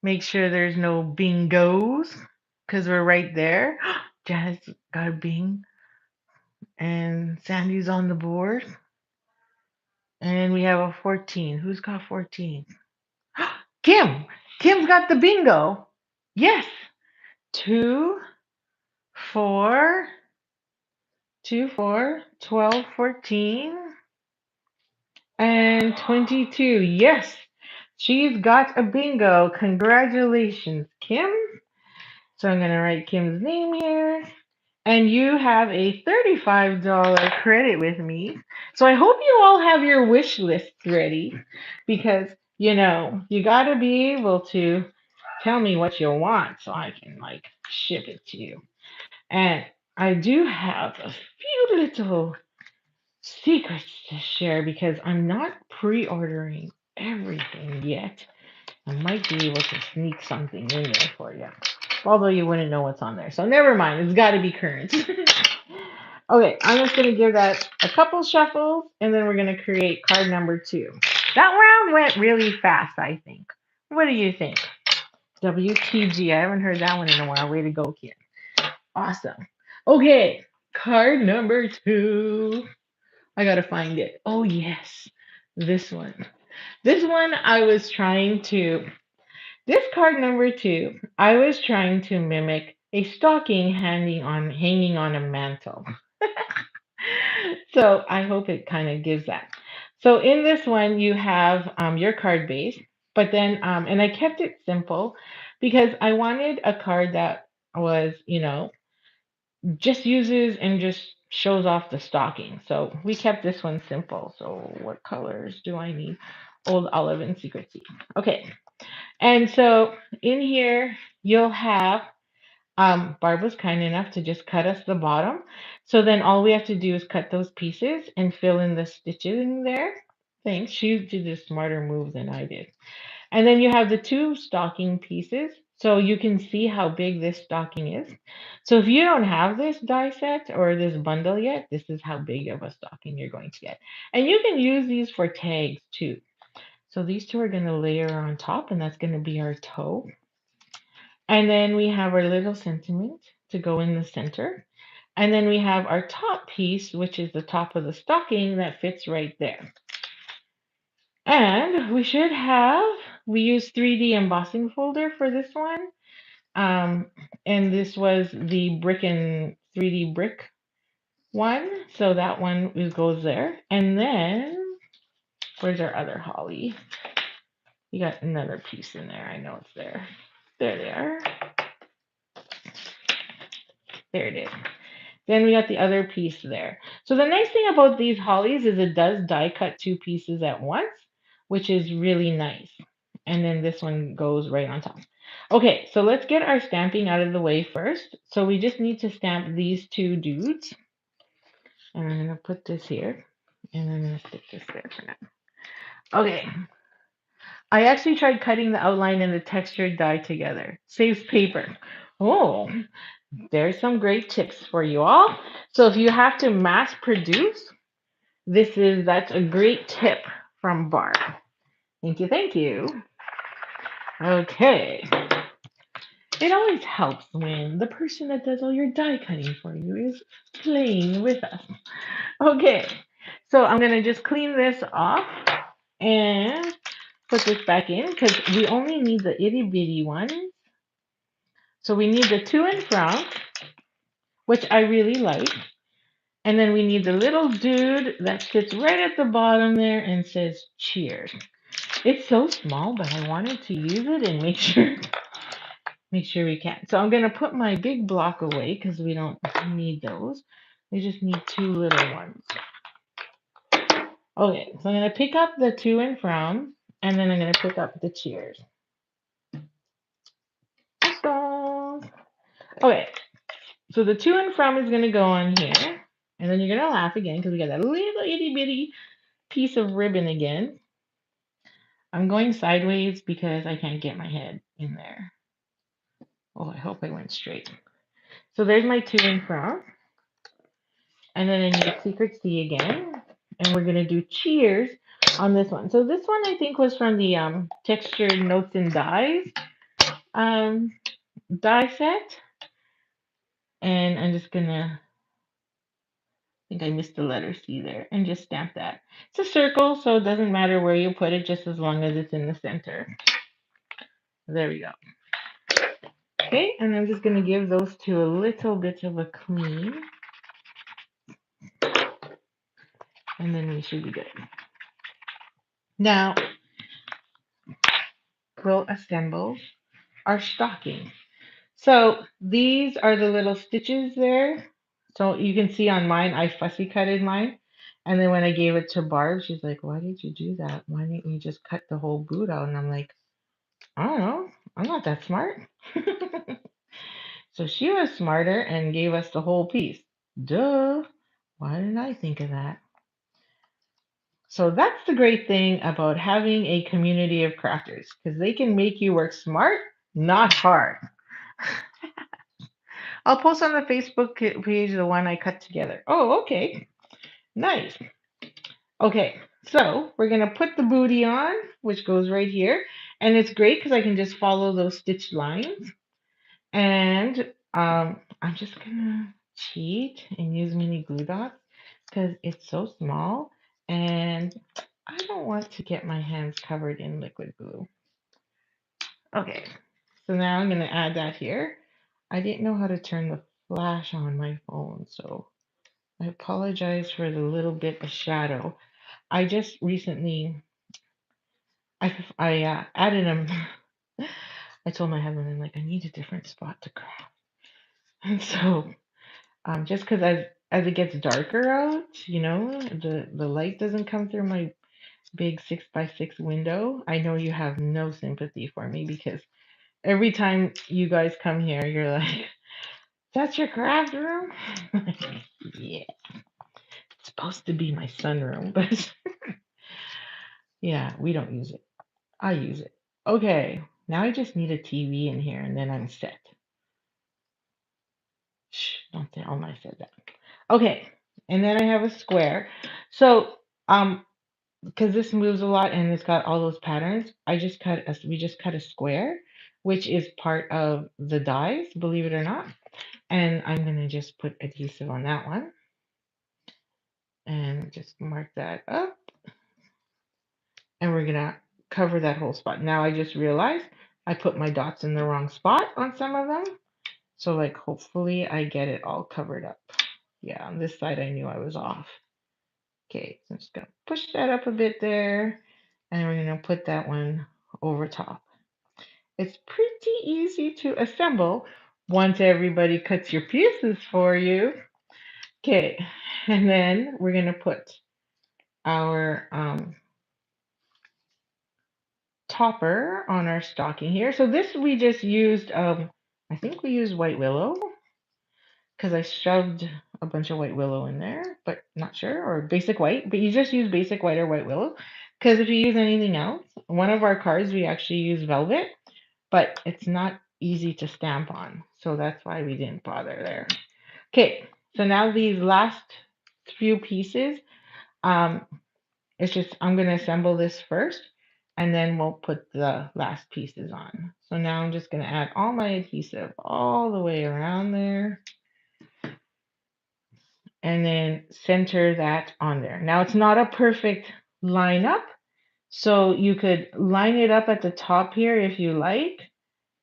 Make sure there's no bingos because we're right there. Janice got a bing. And Sandy's on the board. And we have a 14. Who's got 14? Kim. Kim's got the bingo. Yes. 2, 4, 2, 4, 12, 14, and 22. Yes, she's got a bingo. Congratulations, Kim. So I'm going to write Kim's name here. And you have a $35 credit with me. So I hope you all have your wish lists ready because, you got to be able to tell me what you want so I can ship it to you. And I do have a few little secrets to share because I'm not pre-ordering everything yet. I might be able to sneak something in there for you. Although you wouldn't know what's on there. So never mind. It's got to be current. Okay, I'm just going to give that a couple shuffles and then we're going to create card number 2. That round went really fast, I think. What do you think? WTG. I haven't heard that one in a while. Way to go, kid. Awesome. Okay, card number 2. I got to find it. Oh, yes. This one. This one I was trying to This card number 2, I was trying to mimic a stocking hanging on a mantle. So I hope it kind of gives that. So in this one, you have your card base, but then, and I kept it simple because I wanted a card that was, just uses and just shows off the stocking. So we kept this one simple. So what colors do I need? Old Olive and Secret Sea. Okay. And so in here, you'll have, Barb was kind enough to just cut us the bottom. So then all we have to do is cut those pieces and fill in the stitching there. Thanks. She did a smarter move than I did. And then you have the 2 stocking pieces. So you can see how big this stocking is. So if you don't have this die set or this bundle yet, this is how big of a stocking you're going to get. And you can use these for tags too. So these 2 are going to layer on top, and that's going to be our toe. And then we have our little sentiment to go in the center. And then we have our top piece, which is the top of the stocking that fits right there. And we use 3D embossing folder for this one. And this was the brick and 3D brick one. So that one goes there. And then, where's our other holly? You got another piece in there. I know it's there. There they are. There it is. Then we got the other piece there. So the nice thing about these hollies is it does die cut 2 pieces at once, which is really nice. And then this one goes right on top. Okay, so let's get our stamping out of the way first. So we just need to stamp these 2 dudes. And I'm going to put this here. And I'm going to stick this there for now. Okay. I actually tried cutting the outline and the textured die together. Saves paper. Oh, there's some great tips for you all. So if you have to mass produce, that's a great tip from Barb. Thank you, thank you. Okay. It always helps when the person that does all your die cutting for you is playing with us. Okay, so I'm gonna just clean this off and put this back in because we only need the itty bitty ones. So we need the to and from, which I really like. And then we need the little dude that sits right at the bottom there and says cheers. It's so small, but I wanted to use it and make sure we can. So I'm gonna put my big block away because we don't need those. We just need 2 little ones. Okay, so I'm gonna pick up the to and from, and then I'm gonna pick up the cheers. Okay, so the to and from is gonna go on here, and then you're gonna laugh again because we got that little itty bitty piece of ribbon again. I'm going sideways because I can't get my head in there. Oh, I hope I went straight. So there's my to and from. And then I need Secret Sea again. And we're going to do cheers on this one. So this one I think was from the Textured Notes and Dies die set. And I'm just going to, I think I missed the letter C there, and just stamp that. It's a circle, so it doesn't matter where you put it, just as long as it's in the center. There we go. Okay, and I'm just going to give those two a little bit of a clean, and then we should be good. Now, we'll assemble our stocking. So these are the little stitches there. So you can see on mine, I fussy cutted mine. And then when I gave it to Barb, she's like, why did you do that? Why didn't you just cut the whole boot out? And I'm like, I don't know. I'm not that smart. So she was smarter and gave us the whole piece. Duh. Why didn't I think of that? So that's the great thing about having a community of crafters, because they can make you work smart, not hard. I'll post on the Facebook page the one I cut together. Oh, okay. Nice. Okay, so we're going to put the booty on, which goes right here. And it's great because I can just follow those stitched lines. And I'm just going to cheat and use mini glue dots because it's so small. And I don't want to get my hands covered in liquid glue. Okay, so now I'm going to add that here. I didn't know how to turn the flash on my phone, so I apologize for the little bit of shadow. I just recently, I added them. I told my husband, I'm like, I need a different spot to craft. And so, just because as it gets darker out, the light doesn't come through my big 6x6 window. I know you have no sympathy for me because every time you guys come here, you're like, that's your craft room? Yeah, it's supposed to be my sunroom, but yeah, we don't use it. I use it. Okay, now I just need a TV in here and then I'm set. Shh, don't tell them I said that. Okay, and then I have a square. So, because this moves a lot and it's got all those patterns, we just cut a square, which is part of the dies, believe it or not. And I'm gonna just put adhesive on that one and just mark that up. And we're gonna cover that whole spot. Now I just realized I put my dots in the wrong spot on some of them. So like hopefully I get it all covered up. Yeah, on this side I knew I was off. Okay, so I'm just gonna push that up a bit there, and we're gonna put that one over top. It's pretty easy to assemble once everybody cuts your pieces for you. Okay, and then we're gonna put our topper on our stocking here. So this we just used, I think we used white willow because I shoved a bunch of white willow in there, but not sure, or basic white, but you just use basic white or white willow because if you use anything else, one of our cards we actually use velvet, but it's not easy to stamp on, so that's why we didn't bother there. Okay, so now these last few pieces, um, it's just I'm going to assemble this first and then we'll put the last pieces on. So now I'm just going to add all my adhesive all the way around there and then center that on there. Now it's not a perfect line up, so you could line it up at the top here if you like,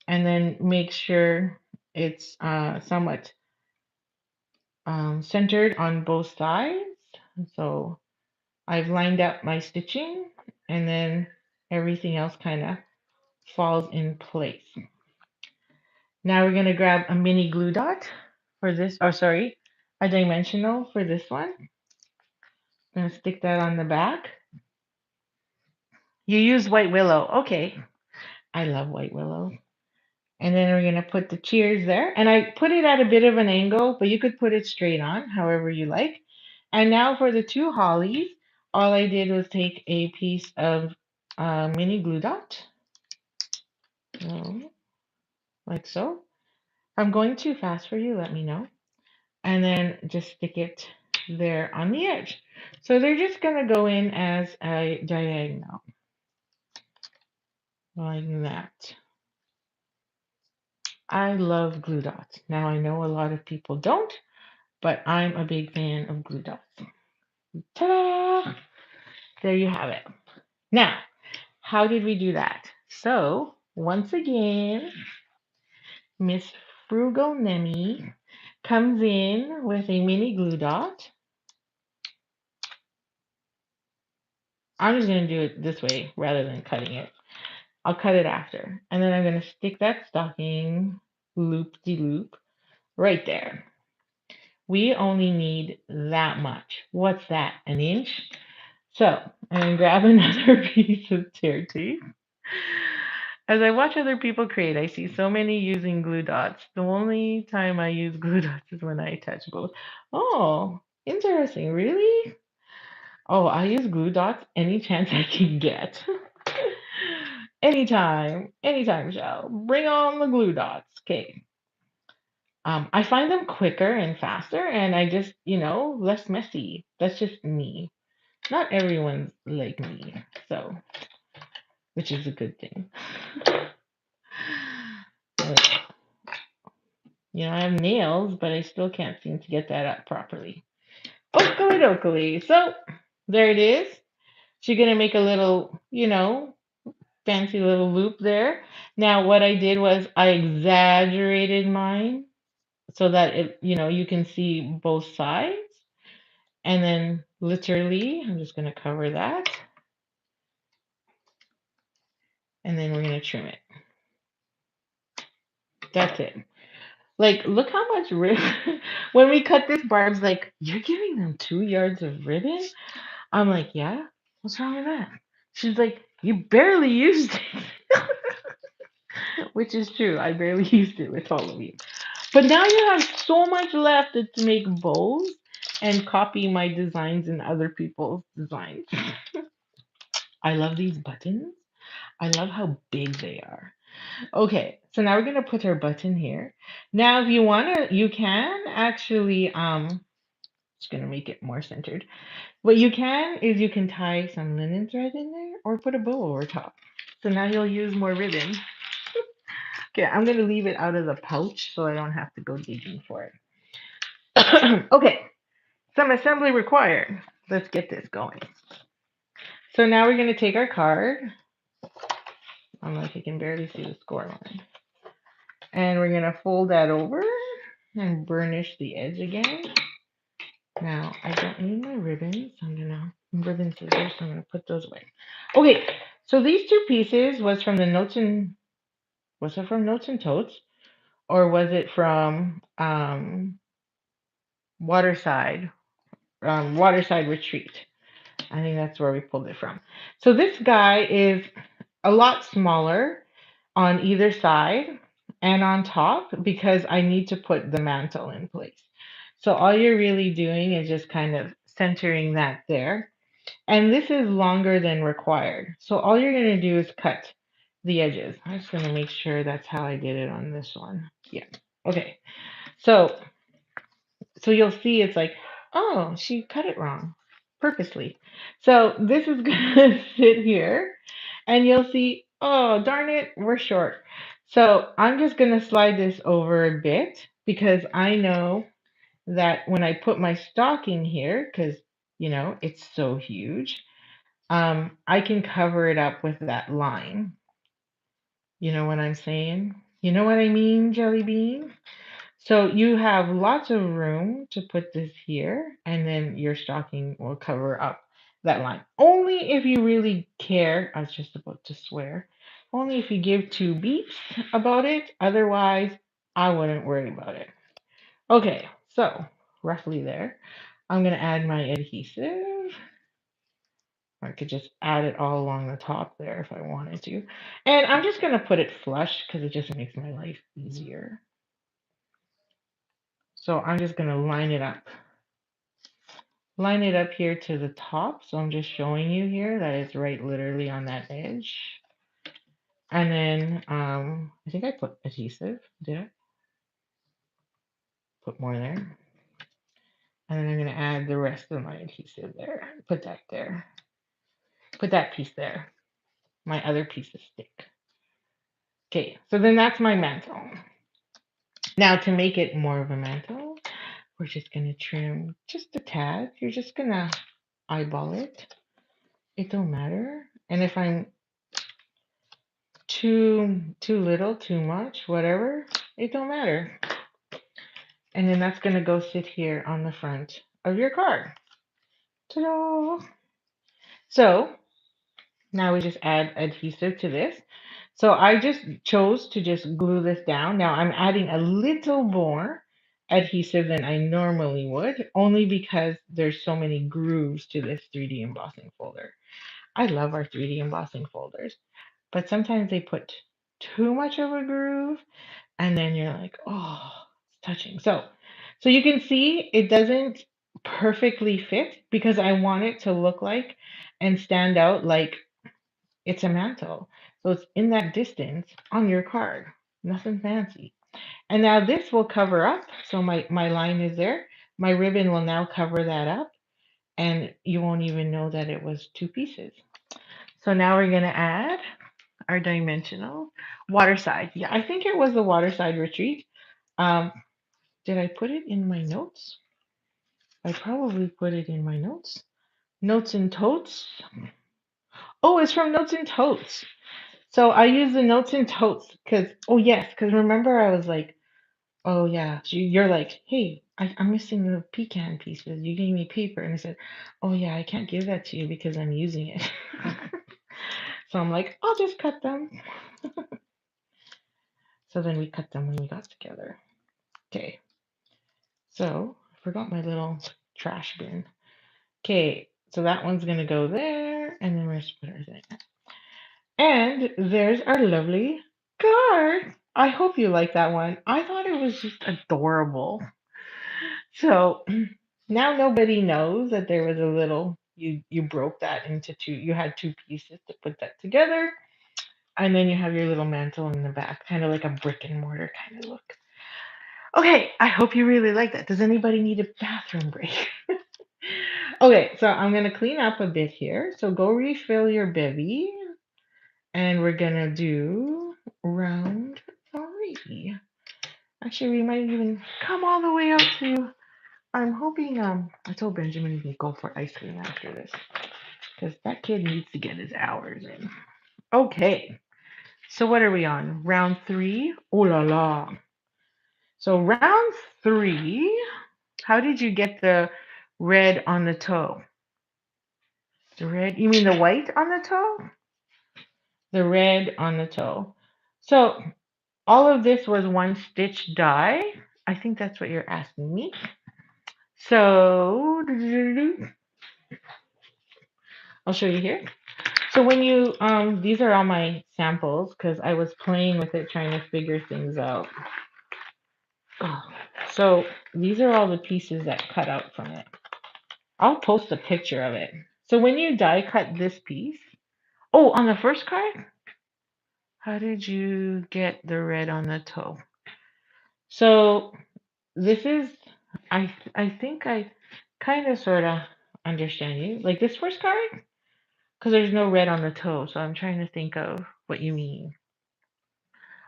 and then make sure it's somewhat centered on both sides. So I've lined up my stitching and then everything else kind of falls in place. Now we're going to grab a mini glue dot for this, or sorry, a dimensional for this one. I'm going to stick that on the back. You use white willow. Okay. I love white willow. And then we're going to put the cheers there. And I put it at a bit of an angle, but you could put it straight on, however you like. And now for the two hollies, all I did was take a piece of mini glue dot. So, like so. If I'm going too fast for you, let me know. And then just stick it there on the edge. So they're just going to go in as a diagonal, like that. I love glue dots. Now I know a lot of people don't, but I'm a big fan of glue dots. Ta-da! There you have it. Now, how did we do that? So, once again, Miss Frugal Nemi comes in with a mini glue dot. I'm just going to do it this way rather than cutting it. I'll cut it after. And then I'm going to stick that stocking loop-de-loop right there. We only need that much. What's that, an inch? So I'm going to grab another piece of tear tape. As I watch other people create, I see so many using glue dots. The only time I use glue dots is when I attach both. Oh, interesting. Really? Oh, I use glue dots any chance I can get. Anytime, Shell. Bring on the glue dots. Okay. I find them quicker and faster, and I just, less messy. That's just me. Not everyone's like me, so which is a good thing. I have nails, but I still can't seem to get that up properly. Oakley dokley. So there it is. She's gonna make a little, fancy little loop there. Now what I did was I exaggerated mine so that you can see both sides. And then literally, I'm just gonna cover that. And then we're gonna trim it. That's it. Like, look how much ribbon. When we cut this, Barb's like, "You're giving them 2 yards of ribbon?" I'm like, "Yeah. What's wrong with that?" She's like, "You barely used it," which is true. I barely used it with all of you. But now you have so much left to make bows and copy my designs and other people's designs. I love these buttons. I love how big they are. Okay, so now we're gonna put our button here. Now, if you wanna, you can actually just gonna make it more centered. What you can is you can tie some linen thread in there or put a bow over top. So now you'll use more ribbon. Okay, I'm gonna leave it out of the pouch so I don't have to go digging for it. Okay, some assembly required. Let's get this going. So now we're gonna take our card. I'm like, I can barely see the score line. And we're gonna fold that over and burnish the edge again. Now, I don't need my ribbons. Ribbon scissors, so I'm gonna put those away. Okay, so these two pieces was from the was it from Notes and Totes? Or was it from Waterside, Waterside Retreat? I think that's where we pulled it from. So this guy is a lot smaller on either side and on top because I need to put the mantle in place. So all you're really doing is just kind of centering that there. And this is longer than required. So all you're going to do is cut the edges. I'm just going to make sure that's how I did it on this one. Yeah. Okay. So you'll see it's like, oh, she cut it wrong purposely. So this is going to sit here and you'll see, oh, darn it, we're short. So I'm just going to slide this over a bit because I know that when I put my stocking here, because, it's so huge, I can cover it up with that line. You know what I'm saying? You know what I mean, Jelly Bean? So you have lots of room to put this here, and then your stocking will cover up that line. Only if you really care. I was just about to swear. Only if you give two beeps about it. Otherwise, I wouldn't worry about it. Okay, so roughly there. I'm going to add my adhesive. I could just add it all along the top there if I wanted to. And I'm just going to put it flush because it just makes my life easier. So I'm just going to line it up. Line it up here to the top. So I'm just showing you here that it's right literally on that edge. And then I think I put adhesive. Did I? Put more there. And then I'm going to add the rest of my adhesive there. Put that there. Put that piece there. My other piece of stick. Okay, so then that's my mantle. Now to make it more of a mantle, we're just going to trim just a tad. You're just going to eyeball it. It don't matter. And if I'm too little, too much, whatever, It don't matter. And then that's going to go sit here on the front of your card. Ta-da! So now we just add adhesive to this. So I just chose to just glue this down. Now I'm adding a little more adhesive than I normally would, only because there's so many grooves to this 3D embossing folder. I love our 3D embossing folders, but sometimes they put too much of a groove and then you're like, oh, it's touching. So you can see it doesn't perfectly fit because I want it to look like and stand out like it's a mantle. So it's in that distance on your card. Nothing fancy. And now this will cover up. So my line is there. My ribbon will now cover that up and you won't even know that it was two pieces. So now we're going to add our dimensional waterside. Yeah, I think it was the waterside retreat. Um, did I put it in my notes? I probably put it in my notes. Notes and totes. Oh, it's from Notes and Totes. So I use the Notes and Totes because, oh yes, because remember I was like, oh yeah, you're like, hey, I'm missing the pecan pieces. You gave me paper. And I said, oh yeah, I can't give that to you because I'm using it. So I'm like, I'll just cut them. So then we cut them when we got together. Okay. So I forgot my little trash bin. Okay, so that one's gonna go there, and then we're gonna put everything. And there's our lovely card. I hope you like that one. I thought it was just adorable. So now nobody knows that there was a little you broke that into two. You had two pieces to put that together, and then you have your little mantle in the back, kind of like a brick and mortar kind of look. Okay, I hope you really like that. Does anybody need a bathroom break? Okay, so I'm gonna clean up a bit here. So go refill your bevy, and we're gonna do round three. Actually, we might even come all the way out to. I'm hoping. I told Benjamin he can go for ice cream after this because that kid needs to get his hours in. Okay, so what are we on? Round three. Oh la la. So round three. How did you get the red on the toe? The red? You mean the white on the toe? The red on the toe. So all of this was one stitch dye. I think that's what you're asking me. So I'll show you here. So when you these are all my samples because I was playing with it trying to figure things out. Oh, so these are all the pieces that cut out from it. I'll post a picture of it. So when you die cut this piece, oh, on the first card, how did you get the red on the toe? So this is, I think I kind of sort of understand you. Like this first card, because there's no red on the toe, so I'm trying to think of what you mean.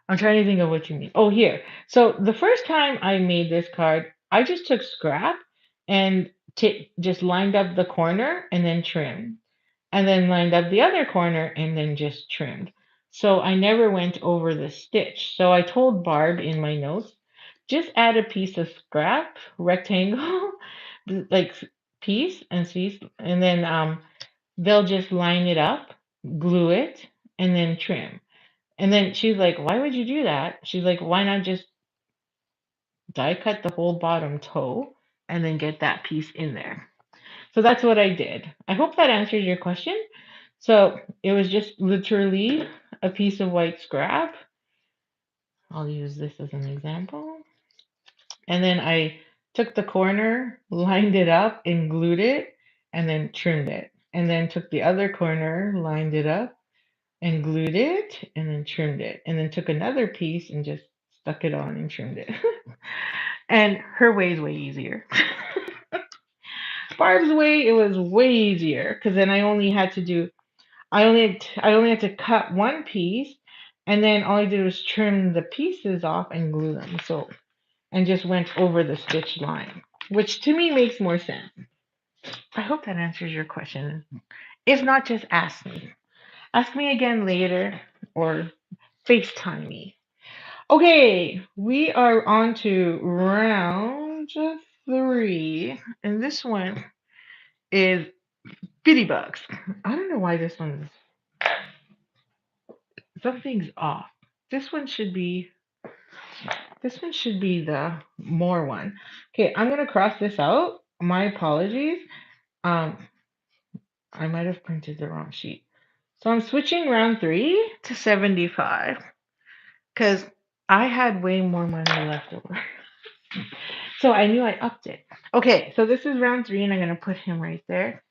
I'm trying to think of what you mean. Oh, here. So the first time I made this card, I just took scrap and just lined up the corner and then trimmed, and then lined up the other corner and then just trimmed. So I never went over the stitch. So I told Barb in my notes, just add a piece of scrap, rectangle, like piece, and see, and then they'll just line it up, glue it, and then trim. And then she's like, why would you do that? She's like, why not just die cut the whole bottom toe and then get that piece in there? So that's what I did. I hope that answers your question. So it was just literally a piece of white scrap. I'll use this as an example. And then I took the corner, lined it up, and glued it, and then trimmed it. And then took the other corner, lined it up, and glued it, and then trimmed it. And then took another piece and just stuck it on and trimmed it. And her way is way easier. Barb's way, it was way easier because then I only had to cut one piece, and then all I did was trim the pieces off and glue them. So and just went over the stitch line, which to me makes more sense. I hope that answers your question. If not, just ask me. Ask me again later or FaceTime me. Okay, we are on to round three, and this one is bitty bugs. I don't know why this one's something's off. This one should be this one should be the more one. Okay, I'm gonna cross this out. My apologies. Um, I might have printed the wrong sheet. So I'm switching round three to 75 because I had way more money left over. So I knew I upped it. Okay, so this is round three, and I'm gonna put him right there.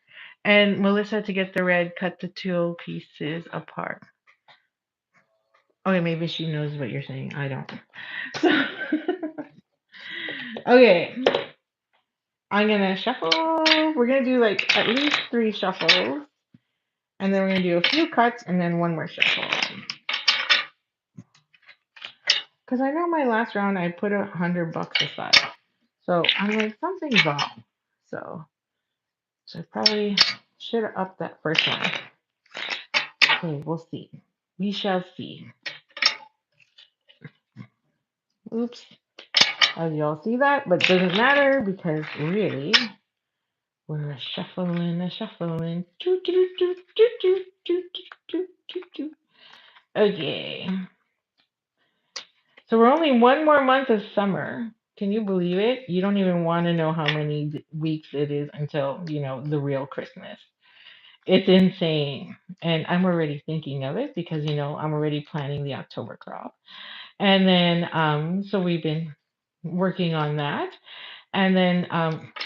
And Melissa, to get the red, cut the two pieces apart. Okay, maybe she knows what you're saying. I don't. So, okay, I'm gonna shuffle. We're gonna do like at least three shuffles, and then we're gonna do a few cuts, and then one more shuffle. Because I know my last round I put $100 aside, so I'm like something's wrong. So I probably should have upped that first one. Okay, we'll see. We shall see. Oops. As y'all see that, but doesn't matter because really we're a shuffling, a shuffling. Choo, choo, choo, choo, choo, choo, choo, choo, choo. Okay. So we're only one more month of summer. Can you believe it? You don't even want to know how many weeks it is until, the real Christmas. It's insane. And I'm already thinking of it because, I'm already planning the October crop. And then, so we've been working on that. And then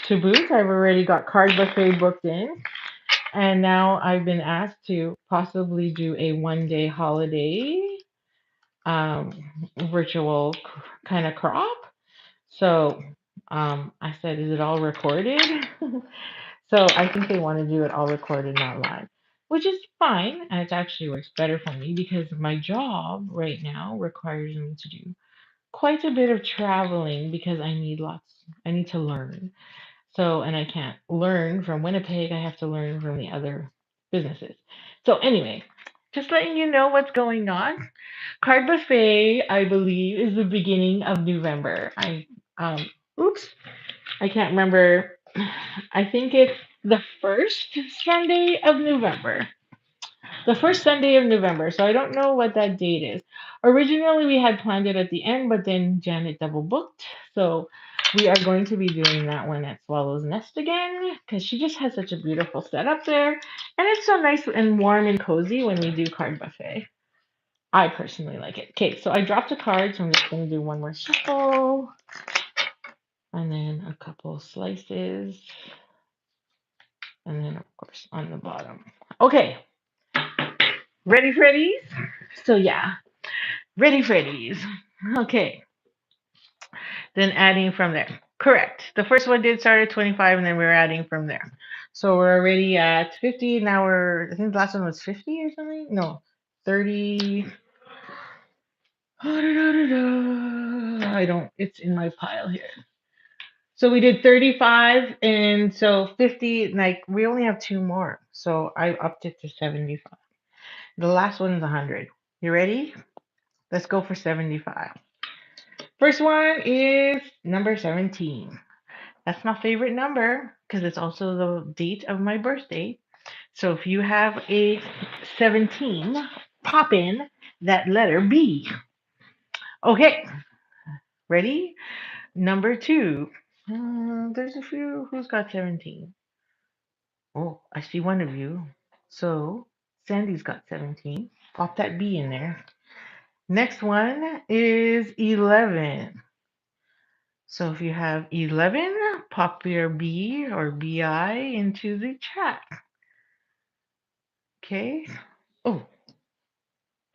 to boot, I've already got card buffet booked in. And now I've been asked to possibly do a 1 day holiday um, virtual kind of crop. So I said, is it all recorded? So I think they want to do it all recorded, not live, which is fine. And it actually works better for me because my job right now requires me to do quite a bit of traveling because I need to learn. So, and I can't learn from Winnipeg, I have to learn from the other businesses. So, anyway, just letting you know what's going on. Card Buffet, I believe, is the beginning of November. Um, oops, I can't remember. I think it's the first Sunday of November. The first Sunday of November. So I don't know what that date is. Originally, we had planned it at the end, but then Janet double booked. So we are going to be doing that one at Swallow's Nest again because she just has such a beautiful setup there. And it's so nice and warm and cozy when we do card buffet. I personally like it. Okay, so I dropped a card, so I'm just going to do one more shuffle. And then a couple slices. And then, of course, on the bottom. Okay, ready, Freddies? So, yeah, ready, Freddies. Okay, then adding from there. Correct. The first one did start at 25, and then we're adding from there. So we're already at 50. Now I think the last one was 50 or something. No, 30. I don't, it's in my pile here. So we did 35, and so 50, like we only have two more. So I upped it to 75. The last one is 100. You ready? Let's go for 75. First one is number 17. That's my favorite number because it's also the date of my birthday. So if you have a 17, pop in that letter B. Okay, ready? Number two. There's a few. Who's got 17? Oh, I see one of you. So Sandy's got 17. Pop that B in there. Next one is 11. So if you have 11, pop your B or BI into the chat. Okay. Oh,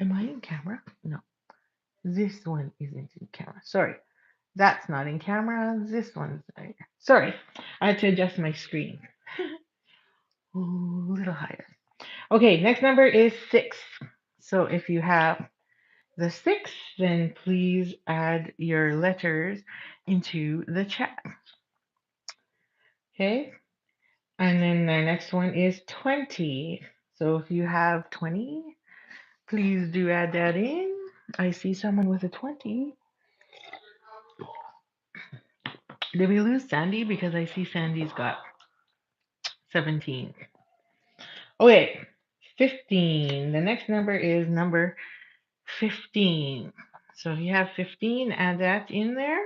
am I in camera? No. This one isn't in camera. Sorry. That's not in camera. This one's there. Sorry. I had to adjust my screen. Ooh, a little higher. Okay, next number is 6. So if you have the 6, then please add your letters into the chat. Okay. And then the next one is 20. So if you have 20, please do add that in. I see someone with a 20. Did we lose Sandy? Because I see Sandy's got 17. Okay, 15. The next number is number 15. So if you have 15, add that in there.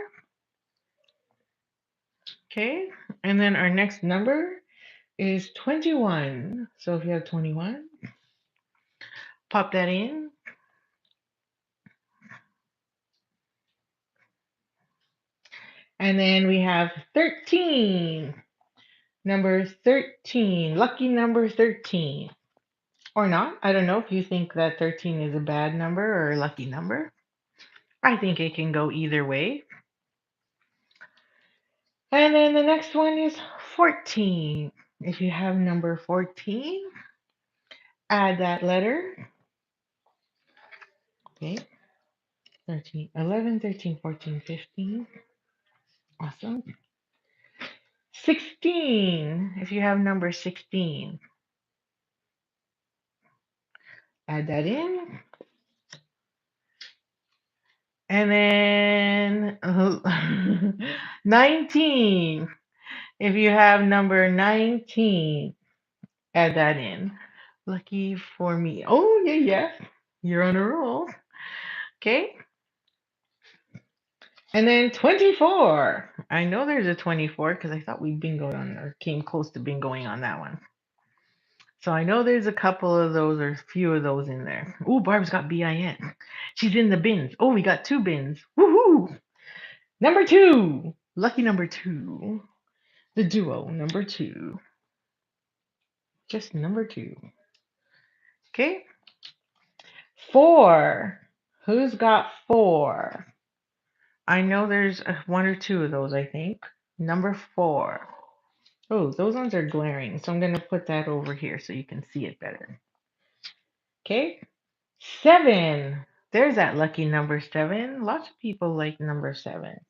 Okay, and then our next number is 21. So if you have 21, pop that in. And then we have 13. Number 13. Lucky number 13. Or not. I don't know if you think that 13 is a bad number or a lucky number. I think it can go either way. And then the next one is 14. If you have number 14, add that letter. Okay. 13, 11, 13, 14, 15. Awesome. 16. If you have number 16, add that in. And then 19. If you have number 19, add that in. Lucky for me. Oh, yeah, yeah. You're on a roll. Okay. And then 24. I know there's a 24 because I thought we bingoed on or came close to bingoing on that one. So I know there's a couple of those or a few of those in there. Ooh, Barb's got BIN. She's in the bins. Oh, we got 2 bins. Woohoo! Number 2. Lucky number 2. The duo, number 2. Just number 2. Okay. 4. Who's got 4? I know there's 1 or 2 of those, I think. Number 4. Oh, those ones are glaring, so I'm going to put that over here so you can see it better. Okay. 7. There's that lucky number 7. Lots of people like number 7.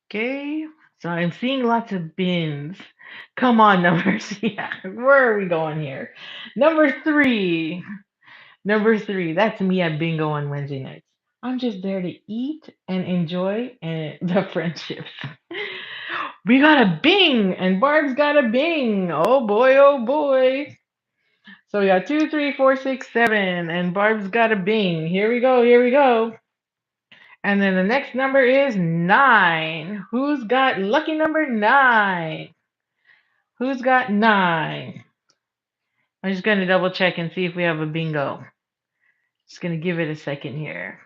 Okay. So I'm seeing lots of bins. Come on, numbers. Yeah. Where are we going here? Number 3. Number 3. That's me at bingo on Wednesday nights. I'm just there to eat and enjoy the friendships. We got a bing, and Barb's got a bing. Oh boy, oh boy. So we got 2, 3, 4, 6, 7, and Barb's got a bing. Here we go, here we go. And then the next number is 9. Who's got lucky number 9? Who's got 9? I'm just going to double check and see if we have a bingo. Just going to give it a second here.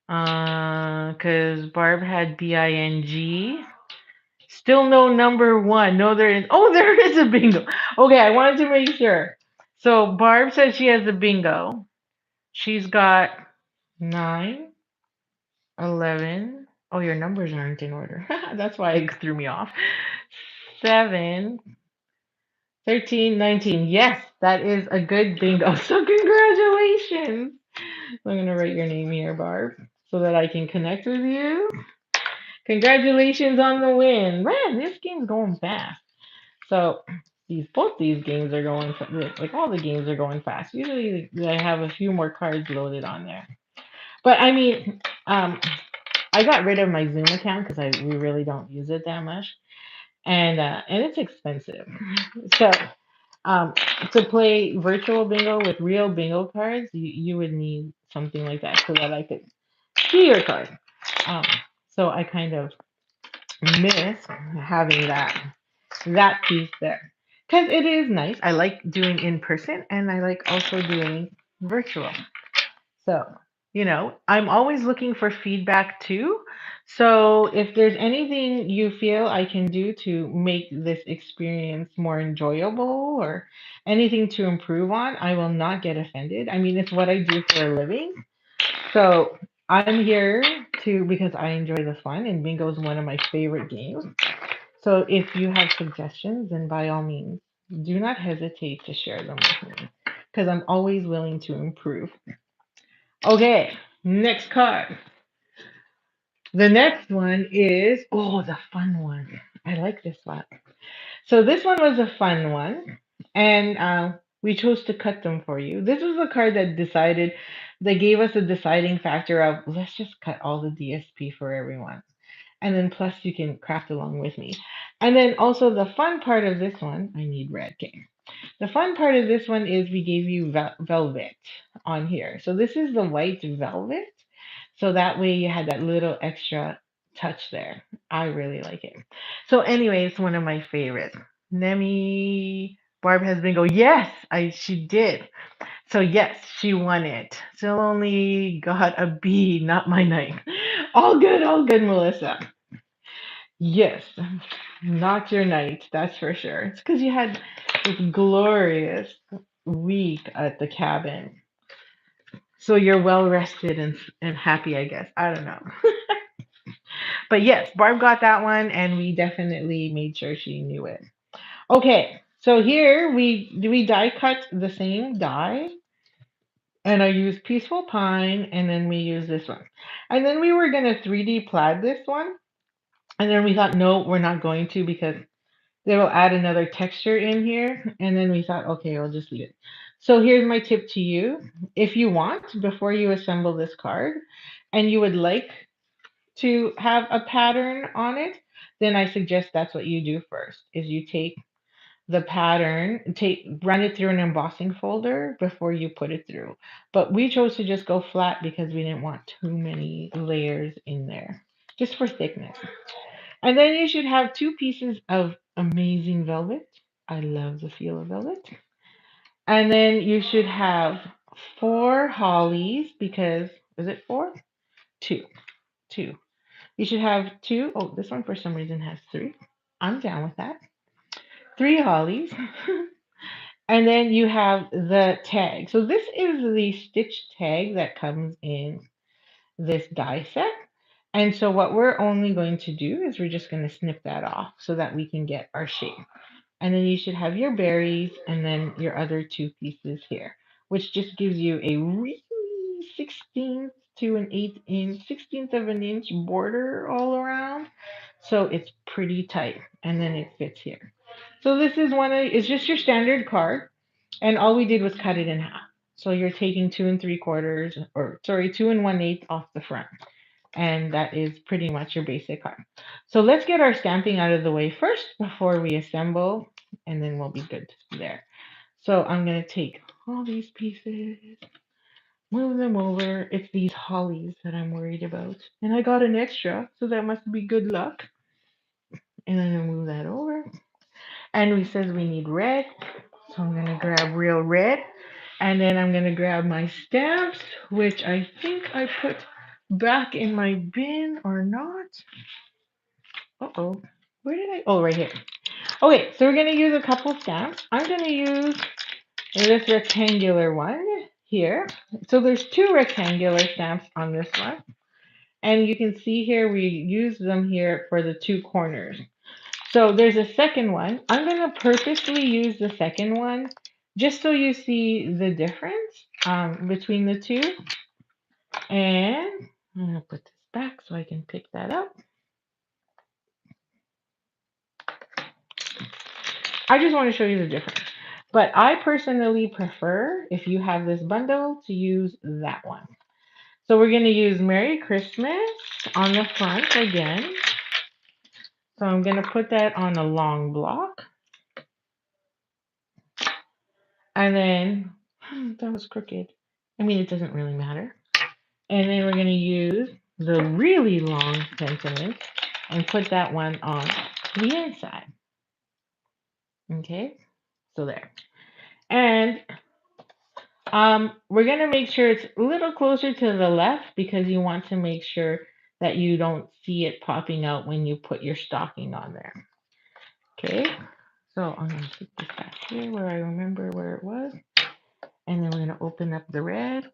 Because Barb had BING. Still no number 1. No, there is. Oh, there is a bingo. Okay, I wanted to make sure. So Barb says she has a bingo. She's got 9, 11. Oh, your numbers aren't in order. That's why it threw me off. 7, 13, 19. Yes, that is a good bingo. So congratulations. I'm going to write your name here, Barb, so that I can connect with you. Congratulations on the win. Man, this game's going fast. So both these games are going, like all the games are going fast. Usually I have a few more cards loaded on there. But I mean, I got rid of my Zoom account because we really don't use it that much. And it's expensive. So to play virtual bingo with real bingo cards, you would need something like that so that I could see your card. So I kind of miss having that piece there because it is nice. I like doing in person and I like also doing virtual. So, I'm always looking for feedback too. So if there's anything you feel I can do to make this experience more enjoyable or anything to improve on, I will not get offended. I mean, it's what I do for a living. So I'm here because I enjoy the fun, and bingo is one of my favorite games. So if you have suggestions, then by all means, do not hesitate to share them with me because I'm always willing to improve. Okay, next card. The next one is, the fun one. I like this one. So this one was a fun one. And we chose to cut them for you. This was the card that gave us a deciding factor of let's just cut all the DSP for everyone. And then plus you can craft along with me. And then also the fun part of this one, I need red. Okay. The fun part of this one is we gave you velvet on here. So this is the white velvet. So that way you had that little extra touch there. I really like it. So anyway, it's one of my favorites. Nemi Barb has been go. Yes, she did. So yes, she won it. Still only got a B, not my night. All good, Melissa. Yes, not your night, that's for sure. It's because you had this glorious week at the cabin. So you're well rested and happy, I guess. I don't know. But yes, Barb got that one, and we definitely made sure she knew it. Okay, so here we die cut the same die, and I use Peaceful Pine, and then we use this one. And then we were gonna 3D plaid this one, and then we thought, no, we're not going to because they will add another texture in here. And then we thought, okay, we'll just leave it. So here's my tip to you. If you want, before you assemble this card, and you would like to have a pattern on it, then I suggest that's what you do first, is you take the pattern, run it through an embossing folder before you put it through. But we chose to just go flat because we didn't want too many layers in there, just for thickness. And then you should have two pieces of amazing velvet. I love the feel of velvet. And then you should have four hollies because, is it four? Two. Two. You should have two. Oh, this one for some reason has three. I'm down with that. Three hollies. And then you have the tag. So this is the stitch tag that comes in this die set. And so what we're only going to do is we're just going to snip that off so that we can get our shape. And then you should have your berries and then your other two pieces here, which just gives you a really 16th to an 8-inch, 16th of an inch border all around. So it's pretty tight and then it fits here. So this is it's just your standard card. And all we did was cut it in half. So you're taking 2 3/4, or sorry, 2 1/8 off the front. And that is pretty much your basic card. So let's get our stamping out of the way first before we assemble, and then we'll be good there. So I'm going to take all these pieces, move them over. It's these hollies that I'm worried about. And I got an extra, so that must be good luck. And then I move that over. And we says we need red. So I'm going to grab real red. And then I'm going to grab my stamps, which I think I put back in my bin or not. Uh-oh. Where did I? Oh, right here. Okay, so we're going to use a couple stamps. I'm going to use this rectangular one here. So there's two rectangular stamps on this one. And you can see here we use them here for the two corners. So there's a second one. I'm going to purposely use the second one just so you see the difference between the two. And I'm going to put this back so I can pick that up. I just want to show you the difference. But I personally prefer, if you have this bundle, to use that one. So we're going to use Merry Christmas on the front again. So I'm going to put that on a long block. And then, that was crooked. I mean, it doesn't really matter. And then we're going to use the really long sentiment and put that one on the inside. Okay, so there. And we're going to make sure it's a little closer to the left because you want to make sure that you don't see it popping out when you put your stocking on there. Okay, so I'm going to put this back here where I remember where it was. And then we're going to open up the red.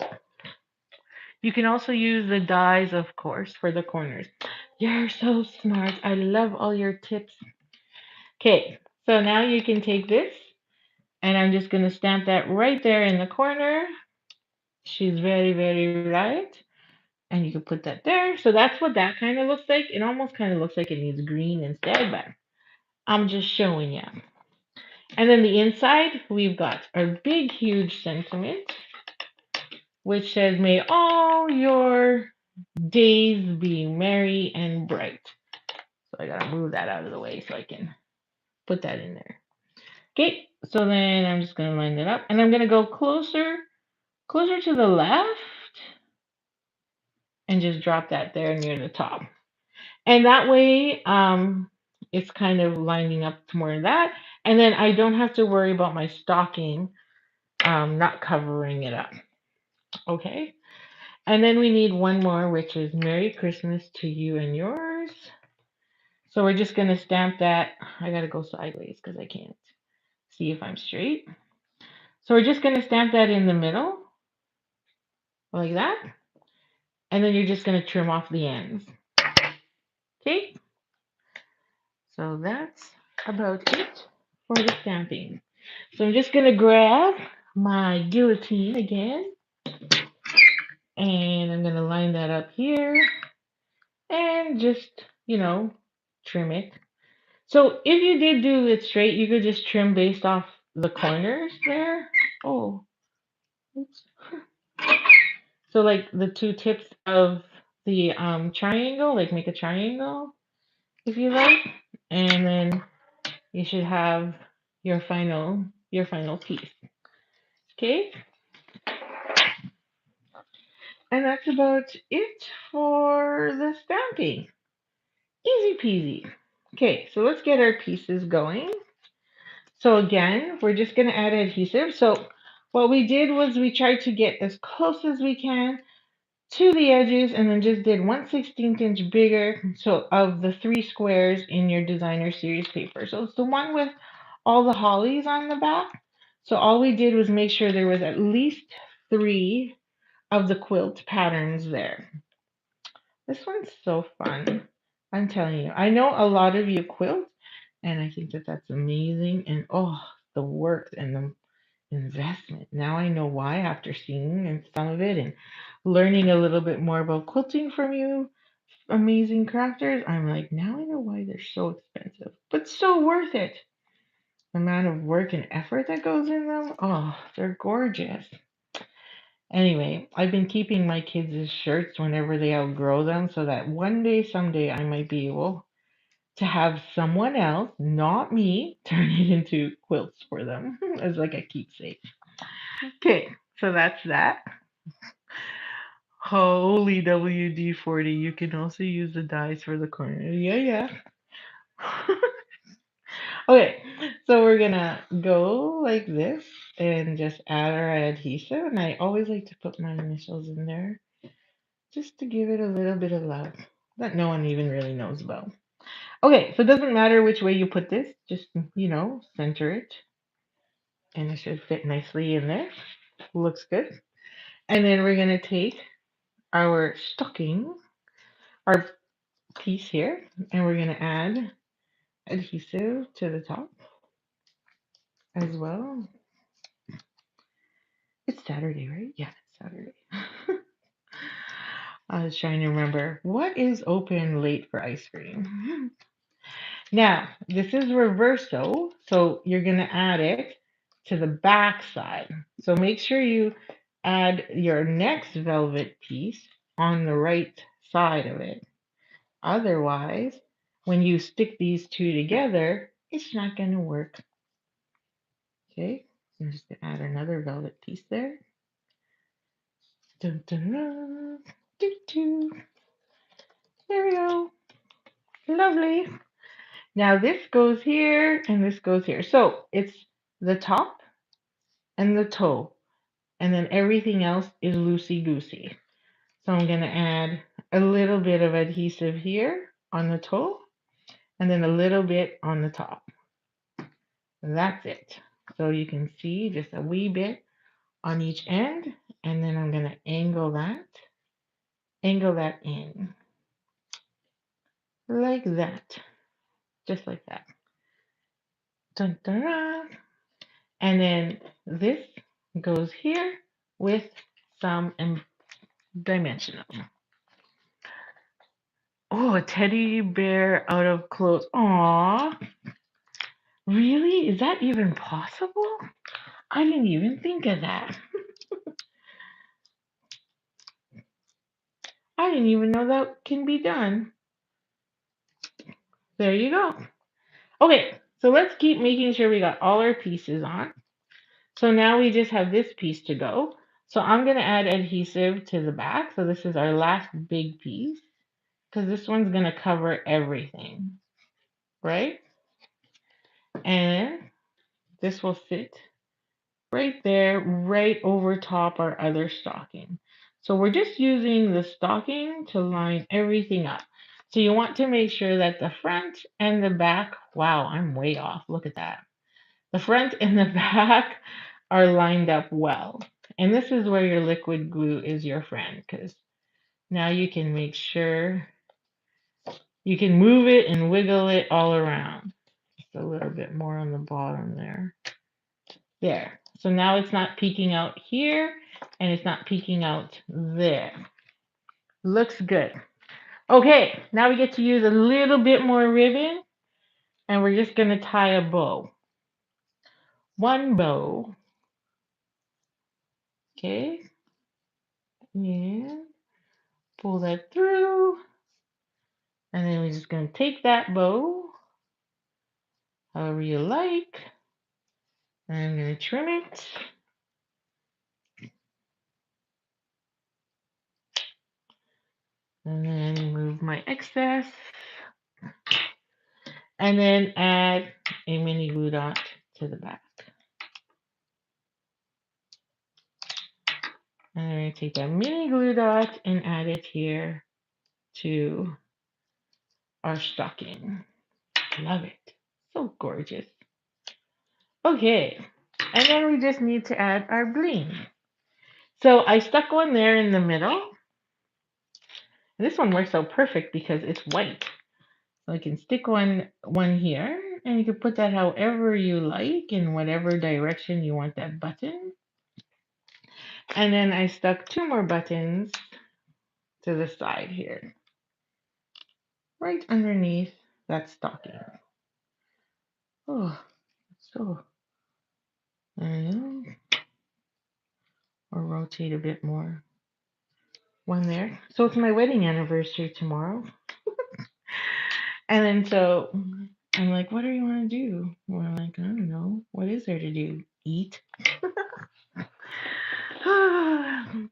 You can also use the dies, of course, for the corners. You're so smart. I love all your tips. Okay, so now you can take this, and I'm just going to stamp that right there in the corner. She's very, very right. And you can put that there. So that's what that kind of looks like. It almost kind of looks like it needs green instead, but I'm just showing you. And then the inside, we've got our big, huge sentiment, which says, may all your days be merry and bright. So I gotta move that out of the way so I can put that in there. Okay, so then I'm just gonna line it up, and I'm gonna go closer to the left, and just drop that there near the top. And that way, it's kind of lining up to more of that. And then I don't have to worry about my stocking not covering it up. Okay. And then we need one more, which is Merry Christmas to you and yours. So we're just going to stamp that. I got to go sideways because I can't see if I'm straight. So we're just going to stamp that in the middle like that. And then you're just going to trim off the ends. Okay. So that's about it for the stamping. So I'm just going to grab my guillotine again. And I'm going to line that up here. And just, trim it. So if you did do it straight, you could just trim based off the corners there. Oh, oops. So like the two tips of the triangle, like make a triangle if you like, and then you should have your final piece. Okay, and that's about it for the stamping. Easy peasy. Okay, so let's get our pieces going. So again, we're just going to add adhesive. So what we did was we tried to get as close as we can to the edges and then just did 1/16 inch bigger. So of the 3 squares in your designer series paper. So it's the one with all the hollies on the back. So all we did was make sure there was at least 3 of the quilt patterns there. This one's so fun. I'm telling you. I know a lot of you quilt, and I think that that's amazing. And oh, the work and the investment. Now I know why after seeing and some of it and learning a little bit more about quilting from you, amazing crafters. I'm like, now I know why they're so expensive, but so worth it. The amount of work and effort that goes in them. Oh, they're gorgeous. Anyway, I've been keeping my kids' shirts whenever they outgrow them so that one day, someday, I might be able to have someone else, not me, turn it into quilts for them as like a keepsake. Okay, so that's that. Holy WD-40, you can also use the dies for the corner. Yeah, yeah. Okay, so we're gonna go like this and just add our adhesive. And I always like to put my initials in there just to give it a little bit of love that no one even really knows about. Okay, so it doesn't matter which way you put this, just, center it. And it should fit nicely in there. Looks good. And then we're gonna take our stocking, our piece here, and we're gonna add adhesive to the top as well. It's Saturday, right? Yeah, it's Saturday. I was trying to remember what is open late for ice cream. Now, this is reverso, so you're going to add it to the back side. So make sure you add your next velvet piece on the right side of it. Otherwise, when you stick these two together, it's not going to work. Okay, I'm just going to add another velvet piece there. Dun, dun, dun. Doo, doo. There we go. Lovely. Now this goes here and this goes here. So it's the top and the toe. And then everything else is loosey-goosey. So I'm going to add a little bit of adhesive here on the toe and then a little bit on the top. That's it. So you can see just a wee bit on each end. And then I'm going to angle that in like that. Just like that. Dun, dun, dun. And then this goes here with some dimensional. Oh, a teddy bear out of clothes. Aww. Really? Is that even possible? I didn't even think of that. I didn't even know that can be done. There you go. Okay, so let's keep making sure we got all our pieces on. So now we just have this piece to go. So I'm going to add adhesive to the back. So this is our last big piece because this one's going to cover everything, right? And this will sit right there, right over top our other stocking. So we're just using the stocking to line everything up. So you want to make sure that the front and the back, wow, I'm way off. Look at that. The front and the back are lined up well. And this is where your liquid glue is your friend because now you can make sure you can move it and wiggle it all around. Just a little bit more on the bottom there. There. So now it's not peeking out here and it's not peeking out there. Looks good. Okay, now we get to use a little bit more ribbon and we're just going to tie a bow. One bow. Okay. And pull that through. And then we're just going to take that bow, however you like. And I'm going to trim it. And then move my excess. And then add a mini glue dot to the back. And I'm going to take that mini glue dot and add it here to our stocking. Love it. So gorgeous. Okay. And then we just need to add our bling. So I stuck one there in the middle. And this one works out perfect because it's white. So I can stick one here and you can put that however you like in whatever direction you want that button. And then I stuck two more buttons to the side here, right underneath that stocking. Oh, so, and or rotate a bit more. One there. So it's my wedding anniversary tomorrow. And then so I'm like, what do you want to do? We're like, I don't know. What is there to do? Eat.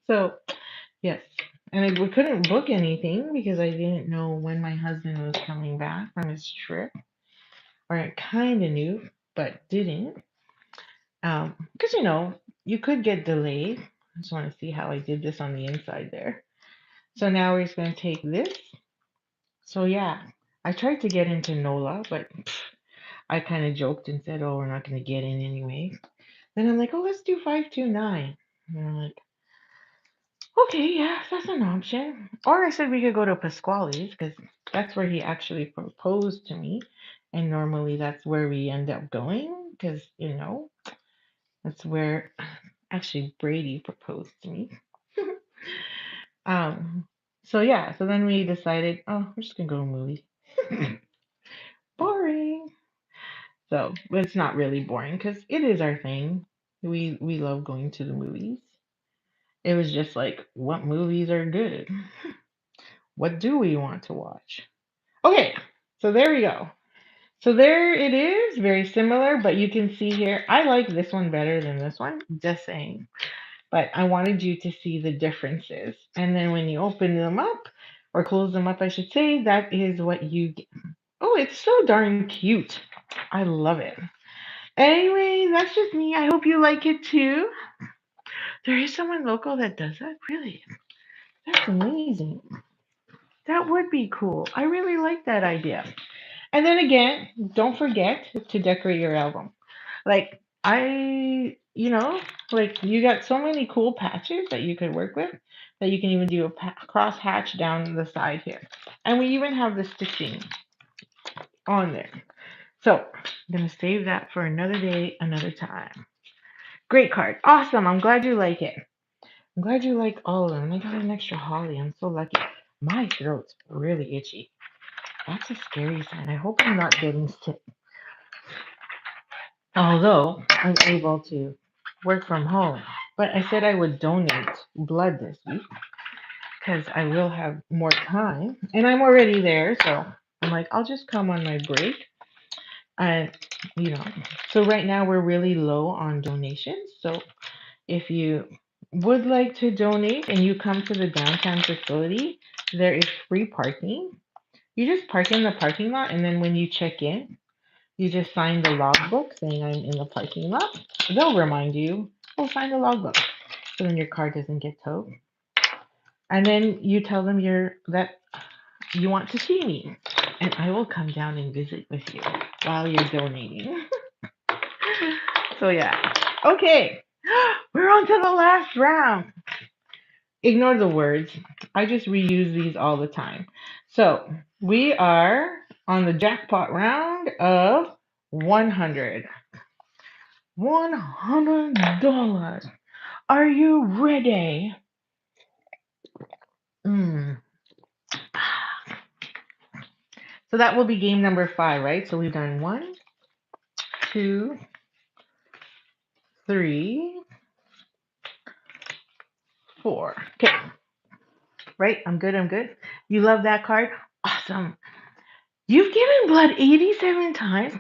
So, yes. And we couldn't book anything because I didn't know when my husband was coming back from his trip. Or I kind of knew, but didn't. Because, you could get delayed. I just want to see how I did this on the inside there. So now we're just going to take this. So, yeah, I tried to get into NOLA, but I kind of joked and said, oh, we're not going to get in anyway. Then I'm like, oh, let's do 529. And I'm like, okay, yeah, that's an option. Or I said we could go to Pasquale's because that's where he actually proposed to me. And normally that's where we end up going because, that's where actually Brady proposed to me. um, so yeah, so then we decided, oh, we're just gonna go to a movie. Boring. So, but it's not really boring because it is our thing. We love going to the movies. It was just like, what movies are good? What do we want to watch? Okay, so there we go. So there it is, very similar, but you can see here, I like this one better than this one, just saying. But I wanted you to see the differences. And then when you open them up, or close them up, I should say, that is what you get. Oh, it's so darn cute. I love it. Anyway, that's just me. I hope you like it too. There is someone local that does that? Really? That's amazing. That would be cool. I really like that idea. And then again, don't forget to decorate your album. Like like you got so many cool patches that you could work with that you can even do a cross hatch down the side here. And we even have the stitching on there. So I'm going to save that for another day, another time. Great card. Awesome. I'm glad you like it. I'm glad you like all of them. I got an extra holly. I'm so lucky. My throat's really itchy. That's a scary sign. I hope I'm not getting sick. Although I'm able to work from home. But I said I would donate blood this week because I will have more time. And I'm already there, so I'm like, I'll just come on my break. And, you know, so right now we're really low on donations. So if you would like to donate and you come to the downtown facility, there is free parking. You just park in the parking lot, and then when you check in, you just sign the logbook saying I'm in the parking lot. They'll remind you, oh, sign the logbook. So then your car doesn't get towed. And then you tell them that you want to see me. And I will come down and visit with you while you're donating. So yeah. Okay. We're on to the last round. Ignore the words. I just reuse these all the time. So we are on the jackpot round of 100. $100. Are you ready? Mm. So that will be game number 5, right? So we've done 1, 2, 3, 4. Okay, right? I'm good. I'm good. You love that card? Awesome. You've given blood 87 times.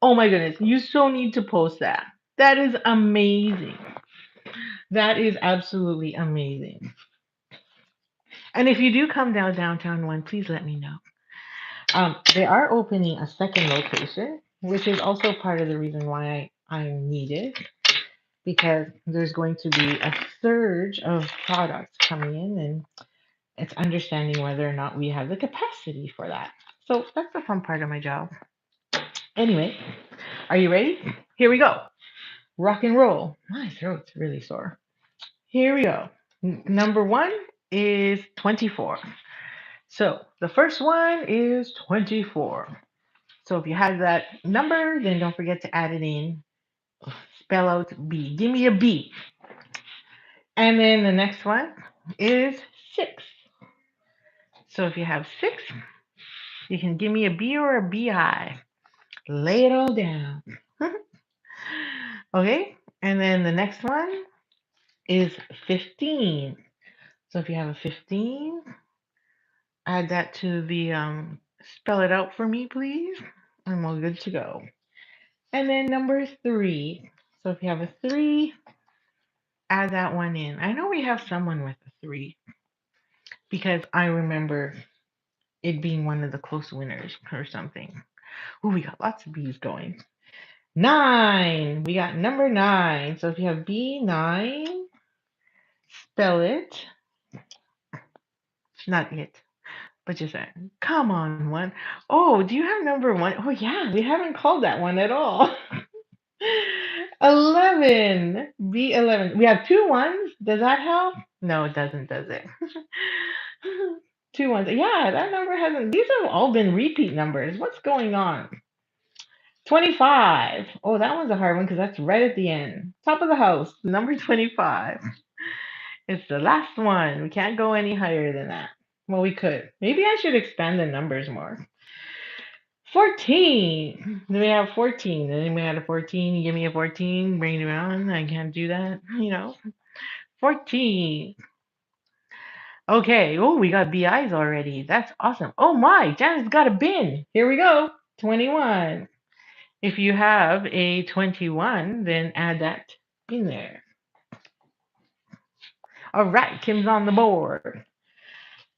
Oh my goodness. You so need to post that. That is amazing. That is absolutely amazing. And if you do come down downtown one, please let me know. They are opening a second location, which is also part of the reason why I'm needed, because there's going to be a surge of products coming in, and it's understanding whether or not we have the capacity for that. So that's the fun part of my job. Anyway, are you ready? Here we go. Rock and roll. My throat's really sore. Here we go. Number 1 is 24. So the first one is 24. So if you have that number, then don't forget to add it in. Spell out B. Give me a B. And then the next one is 6. So if you have 6, you can give me a B or a BI. Lay it all down. Okay? And then the next one is 15. So if you have a 15, add that to the spell it out for me, please. I'm all good to go. And then number 3. So if you have a 3, add that one in. I know we have someone with a 3 because I remember it being one of the close winners or something. Oh, we got lots of B's going. 9. We got number 9. So if you have B9, spell it. Not it, but just that. Come on, one. Oh, do you have number 1? Oh, yeah, we haven't called that one at all. 11. B11. We have 2 ones. Does that help? No, it doesn't, does it? 2 ones. Yeah, that number hasn't. These have all been repeat numbers. What's going on? 25. Oh, that one's a hard one because that's right at the end. Top of the house, number 25. It's the last one. We can't go any higher than that. Well, we could. Maybe I should expand the numbers more. 14. Then we have 14. And then we had a 14. You give me a 14, bring it around. I can't do that. 14. Okay. Oh, we got BIs already. That's awesome. Oh my, Janice got a bin. Here we go. 21. If you have a 21, then add that in there. All right, Kim's on the board.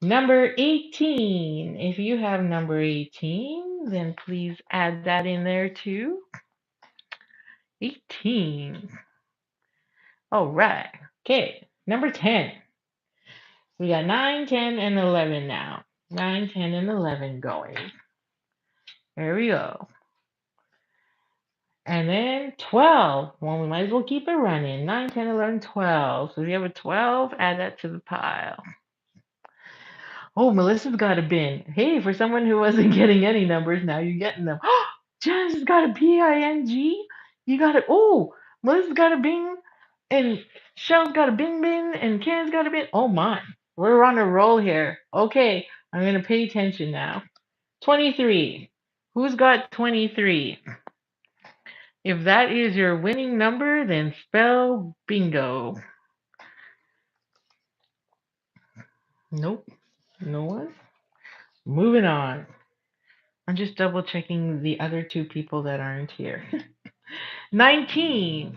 Number 18. If you have number 18, then please add that in there too. 18. All right. Okay. Number 10. We got 9, 10, and 11 now. 9, 10, and 11 going. There we go. And then 12. Well, we might as well keep it running. 9, 10, 11, 12. So if you have a 12, add that to the pile. Oh, Melissa's got a bin. Hey, for someone who wasn't getting any numbers, now you're getting them. Oh, Janice's got a PING. You got it. Oh, Melissa's got a bin. And Shell's got a bin, and Ken's got a bin. Oh my, we're on a roll here. Okay, I'm going to pay attention now. 23. Who's got 23? If that is your winning number, then spell bingo. Nope. No one. Moving on. I'm just double checking the other two people that aren't here. 19.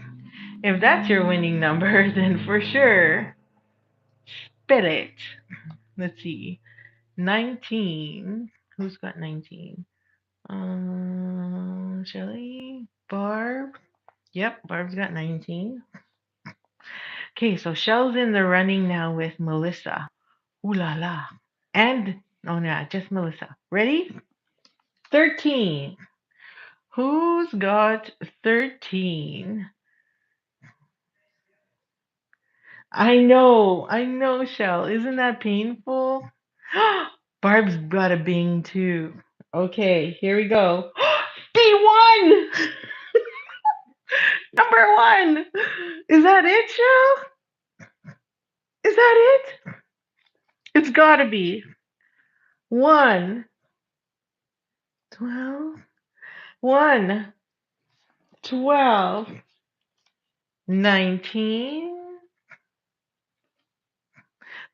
If that's your winning number, then for sure, spit it. Let's see. 19. Who's got 19? Shelly? Barb? Yep, Barb's got 19. Okay, so Shell's in the running now with Melissa. Ooh la la. And, oh no, just Melissa. Ready? 13. Who's got 13? I know, Shell. Isn't that painful? Barb's got a bing too. Okay, here we go. B1! Number one! Is that it, Shell? Is that it? It's gotta be. 1, 12, 1, 12, 19.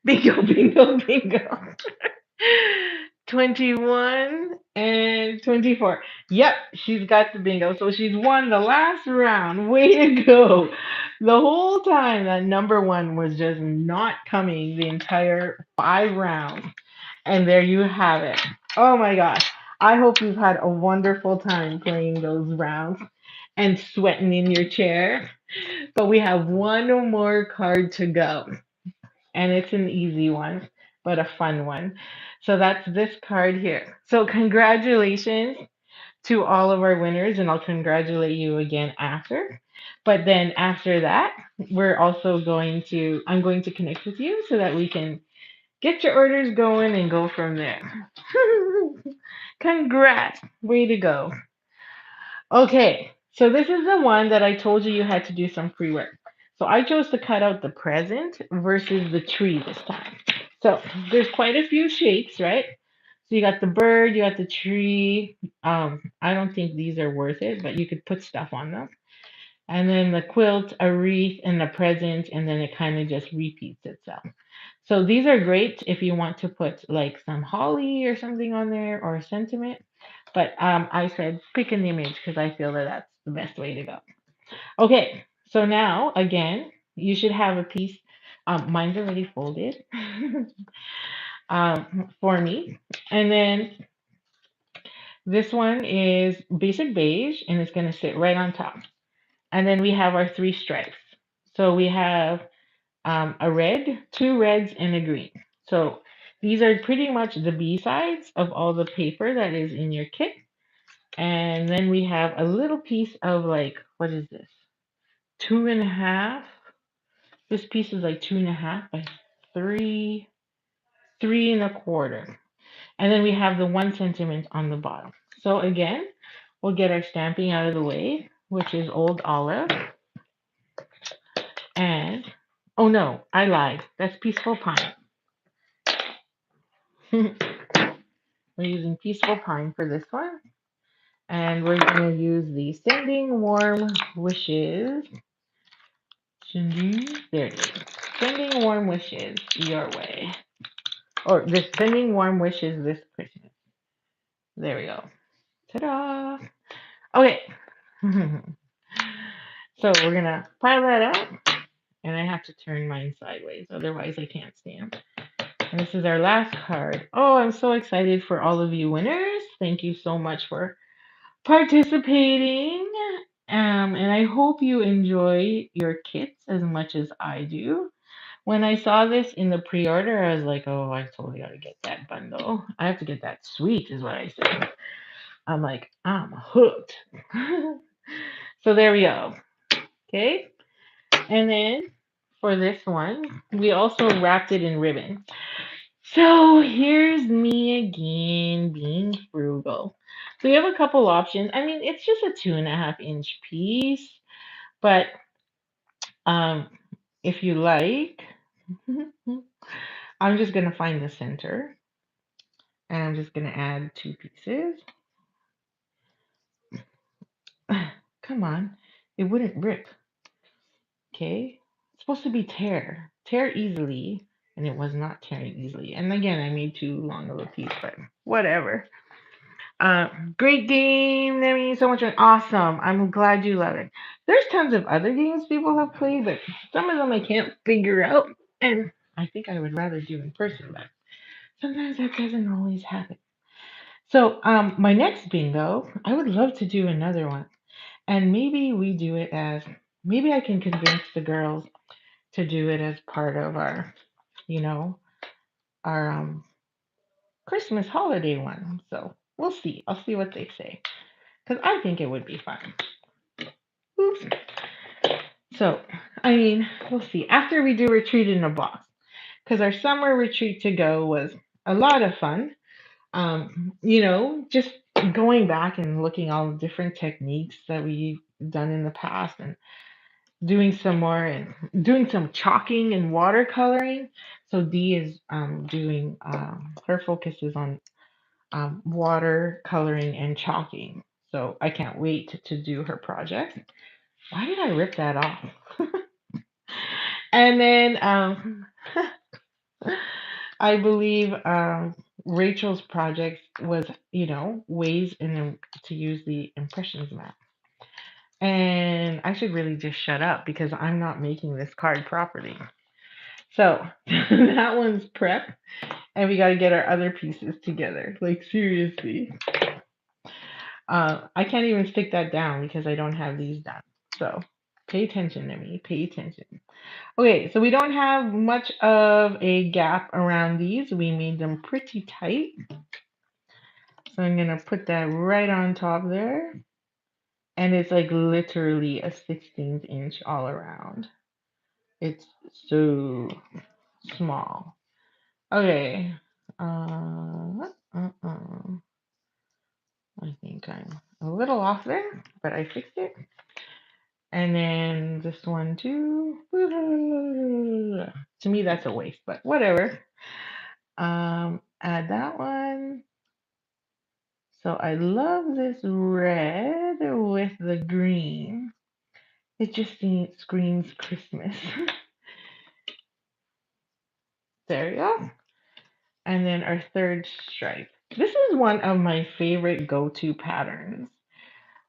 Bingo, bingo, bingo. 21 and 24. Yep, she's got the bingo. So she's won the last round. Way to go. The whole time that number one was just not coming the entire 5 rounds. And there you have it. Oh my gosh. I hope you've had a wonderful time playing those rounds and sweating in your chair. But we have one more card to go, and it's an easy one, but a fun one. So that's this card here. So congratulations to all of our winners, and I'll congratulate you again after. But then after that, I'm going to connect with you so that we can get your orders going and go from there. Congrats. Way to go. Okay, so this is the one that I told you had to do some pre work. So I chose to cut out the present versus the tree this time. So there's quite a few shapes, right? So you got the bird, you got the tree. I don't think these are worth it, but you could put stuff on them. And then the quilt, a wreath, and the present, and then it kind of just repeats itself. So these are great if you want to put like some holly or something on there or a sentiment. But I said pick an image because I feel that that's the best way to go. Okay, so now again, you should have a piece. Mine's already folded for me. And then this one is basic beige and it's going to sit right on top. And then we have our 3 stripes. So we have a red, 2 reds, and a green. So these are pretty much the B sides of all the paper that is in your kit. And then we have a little piece of like, what is this? 2.5. This piece is like 2.5 by 3, 3.25. And then we have the 1 sentiment on the bottom. So again, we'll get our stamping out of the way, which is Old Olive. And, oh no, I lied. That's Peaceful Pine. We're using Peaceful Pine for this one. And we're going to use the Sending Warm Wishes. There it is. Sending warm wishes your way. Or this sending warm wishes this Christmas. There we go. Ta-da! Okay. So we're going to pile that up. And I have to turn mine sideways. Otherwise, I can't stand. And this is our last card. Oh, I'm so excited for all of you winners. Thank you so much for participating. And I hope you enjoy your kits as much as I do. When I saw this in the pre-order, I was like, oh, I totally got to get that bundle. I have to get that suite, is what I said. I'm like, I'm hooked. So there we go. Okay. And then for this one, we also wrapped it in ribbon. So here's me again being frugal. So you have a couple options. I mean, it's just a 2.5-inch piece, but um, if you like, I'm just gonna find the center, and I'm just gonna add 2 pieces. come on, it wouldn't rip. Okay, it's supposed to be tear easily, and it was not tearing easily. And again, I made too long of a piece, but whatever. Uh, Great game, Nemi. So much fun. Awesome. I'm glad you love it. There's tons of other games people have played, but some of them I can't figure out, and I think I would rather do in person, but sometimes that doesn't always happen. So, my next bingo, I would love to do another one, and maybe we do it as maybe I can convince the girls to do it as part of our, you know, our Christmas holiday one. So we'll see. I'll see what they say because I think it would be fun. Oops. So, I mean, we'll see. After we do retreat in a box, because our summer retreat to go was a lot of fun. Just going back and looking all the different techniques that we've done in the past and doing some more and doing some chalking and watercoloring. So Dee is doing her focus is on watercoloring and chalking. So I can't wait to do her project. Why did I rip that off? And then I believe Rachel's project was, ways to use the impressions map. And I should really just shut up because I'm not making this card properly. So that one's prep, and we got to get our other pieces together. Like, seriously. I can't even stick that down because I don't have these done. So pay attention to me. Pay attention. Okay, so we don't have much of a gap around these. We made them pretty tight. So I'm going to put that right on top there. And it's like literally a 16th inch all around. It's so small. Okay. I think I'm a little off there, but I fixed it. And then this one too. To me, that's a waste, but whatever. Add that one. So I love this red with the green. It just screams Christmas. There we go. And then our third stripe. This is one of my favorite go-to patterns.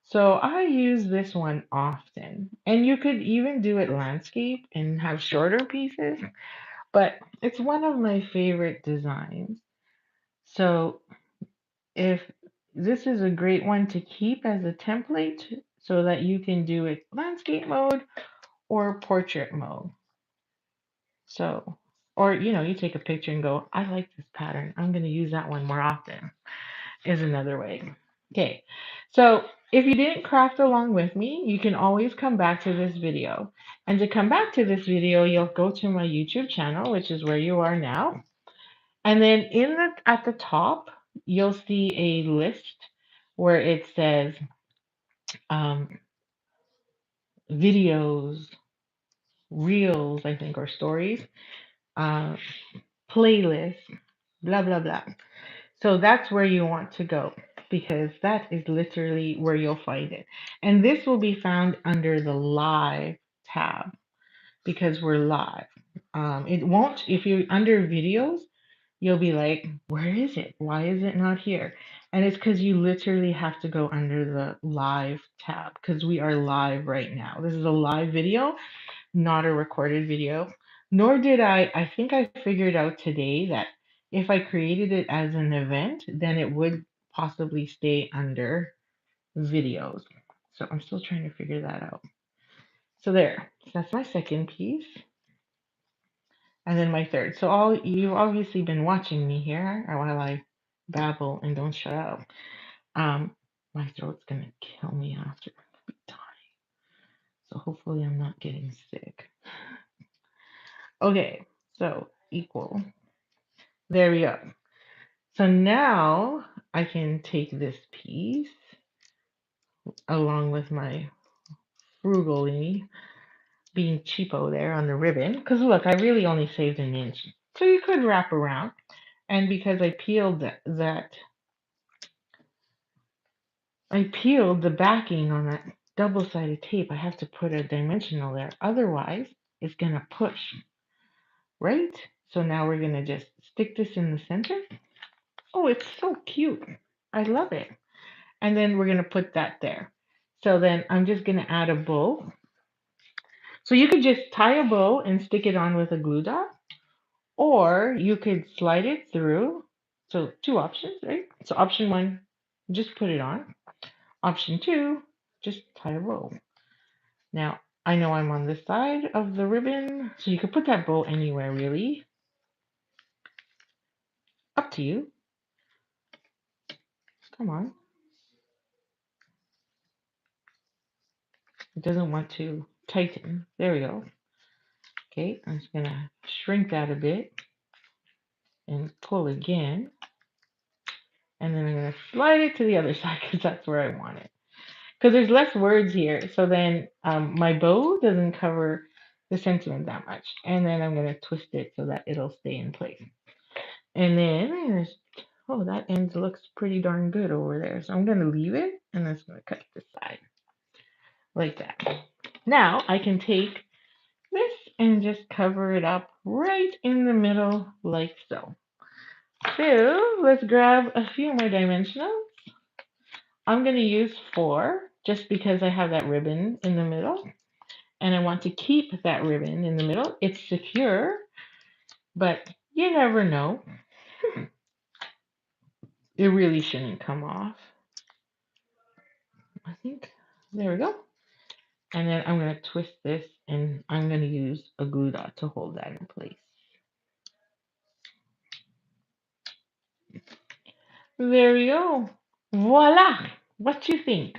So I use this one often. And you could even do it landscape and have shorter pieces, but it's one of my favorite designs. So if this is a great one to keep as a template so that you can do it landscape mode or portrait mode. So, or you take a picture and go, I like this pattern. I'm going to use that one more often, is another way. Okay, so if you didn't craft along with me, you can always come back to this video. And to come back to this video, you'll go to my YouTube channel, which is where you are now. And then at the top, you'll see a list where it says um, videos, reels, I think, or stories, uh, playlists, blah, blah, blah. So that's where you want to go because that is literally where you'll find it. And this will be found under the live tab because we're live. It won't, if you're under videos, you'll be like, where is it? Why is it not here? And it's because you literally have to go under the live tab because we are live right now. This is a live video, not a recorded video. Nor did I think I figured out today that if I created it as an event, then it would possibly stay under videos. So I'm still trying to figure that out. So there, so that's my second piece. And then my third. So all you've obviously been watching me here while I babble and don't shut up. My throat's gonna kill me after. I'll be dying. So hopefully I'm not getting sick. Okay, so equal. There we go. So now I can take this piece along with my frugally being cheapo there on the ribbon. Because look, I really only saved an inch. So you could wrap around. And because I peeled I peeled the backing on that double-sided tape, I have to put a dimensional there. Otherwise, it's going to push, right? So now we're going to just stick this in the center. Oh, it's so cute. I love it. And then we're going to put that there. So then I'm just going to add a bow. So you could just tie a bow and stick it on with a glue dot, or you could slide it through. So two options, right? So option one, just put it on. Option two, just tie a bow. Now, I know I'm on this side of the ribbon, so you could put that bow anywhere really. Up to you. Come on. It doesn't want to tighten. There we go. Okay, I'm just gonna shrink that a bit and pull again. And then I'm gonna slide it to the other side because that's where I want it. Because there's less words here, so then my bow doesn't cover the sentiment that much. And then I'm gonna twist it so that it'll stay in place. And then, oh, that end looks pretty darn good over there. So I'm gonna leave it, and I'm just gonna cut this side like that. Now I can take this and just cover it up right in the middle like so. So let's grab a few more dimensionals. I'm going to use 4 just because I have that ribbon in the middle and I want to keep that ribbon in the middle. It's secure, but you never know. It really shouldn't come off. I think, there we go. And then I'm going to twist this and I'm going to use a glue dot to hold that in place. There we go. Voila! What you think?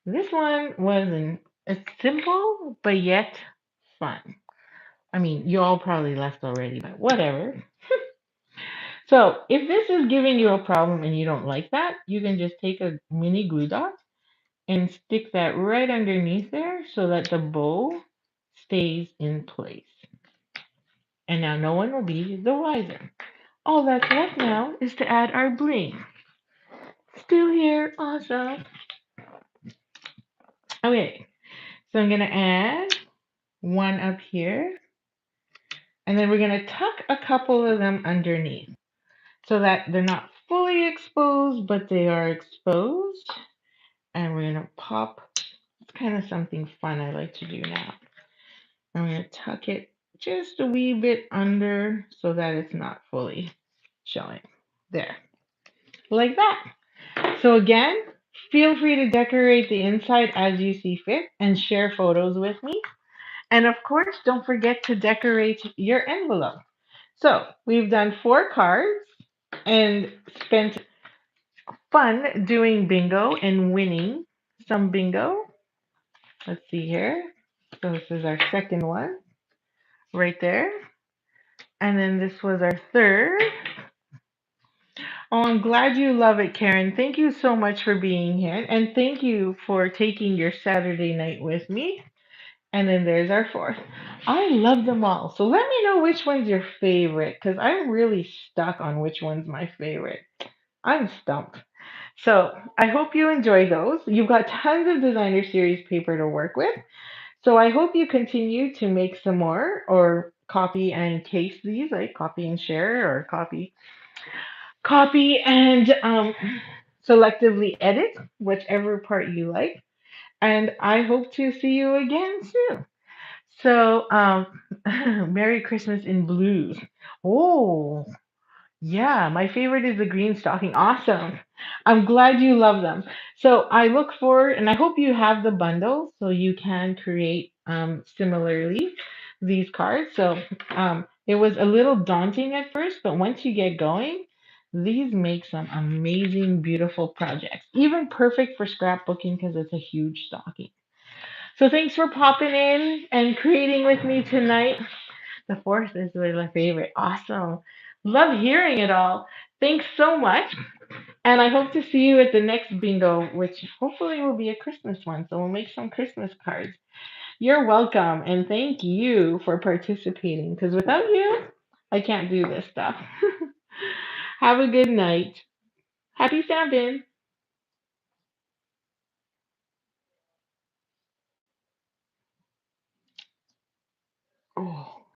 This one wasn't it's simple, but yet fun. I mean, you all probably left already, but whatever. So if this is giving you a problem and you don't like that, you can just take a mini glue dot and stick that right underneath there so that the bow stays in place. And now no one will be the wiser. All that's left now is to add our bling. Still here, awesome. Okay, so I'm gonna add one up here, and then we're gonna tuck a couple of them underneath so that they're not fully exposed, but they are exposed. And we're gonna pop. It's kind of something fun I like to do now. I'm gonna tuck it just a wee bit under so that it's not fully showing. There, like that. So again, feel free to decorate the inside as you see fit and share photos with me. And of course, don't forget to decorate your envelope. So we've done 4 cards and spent fun doing bingo and winning some bingo. Let's see here. So this is our second one right there. And then this was our third. Oh, I'm glad you love it, Karen. Thank you so much for being here. And thank you for taking your Saturday night with me. And then there's our fourth. I love them all. So let me know which one's your favorite because I'm really stuck on which one's my favorite. I'm stumped. So I hope you enjoy those. You've got tons of designer series paper to work with. So I hope you continue to make some more or copy and paste these, like copy and share or copy and selectively edit whichever part you like. And I hope to see you again soon. So, Merry Christmas in blues. Oh, yeah, my favorite is the green stocking. Awesome. I'm glad you love them. So I look forward, and I hope you have the bundle so you can create similarly these cards. So it was a little daunting at first, but once you get going, these make some amazing, beautiful projects. Even perfect for scrapbooking because it's a huge stocking. So thanks for popping in and creating with me tonight. The fourth is really my favorite. Awesome. Love hearing it all. Thanks so much. And I hope to see you at the next bingo, which hopefully will be a Christmas one. So we'll make some Christmas cards. You're welcome. And thank you for participating because without you, I can't do this stuff. Have a good night. Happy stamping. Oh.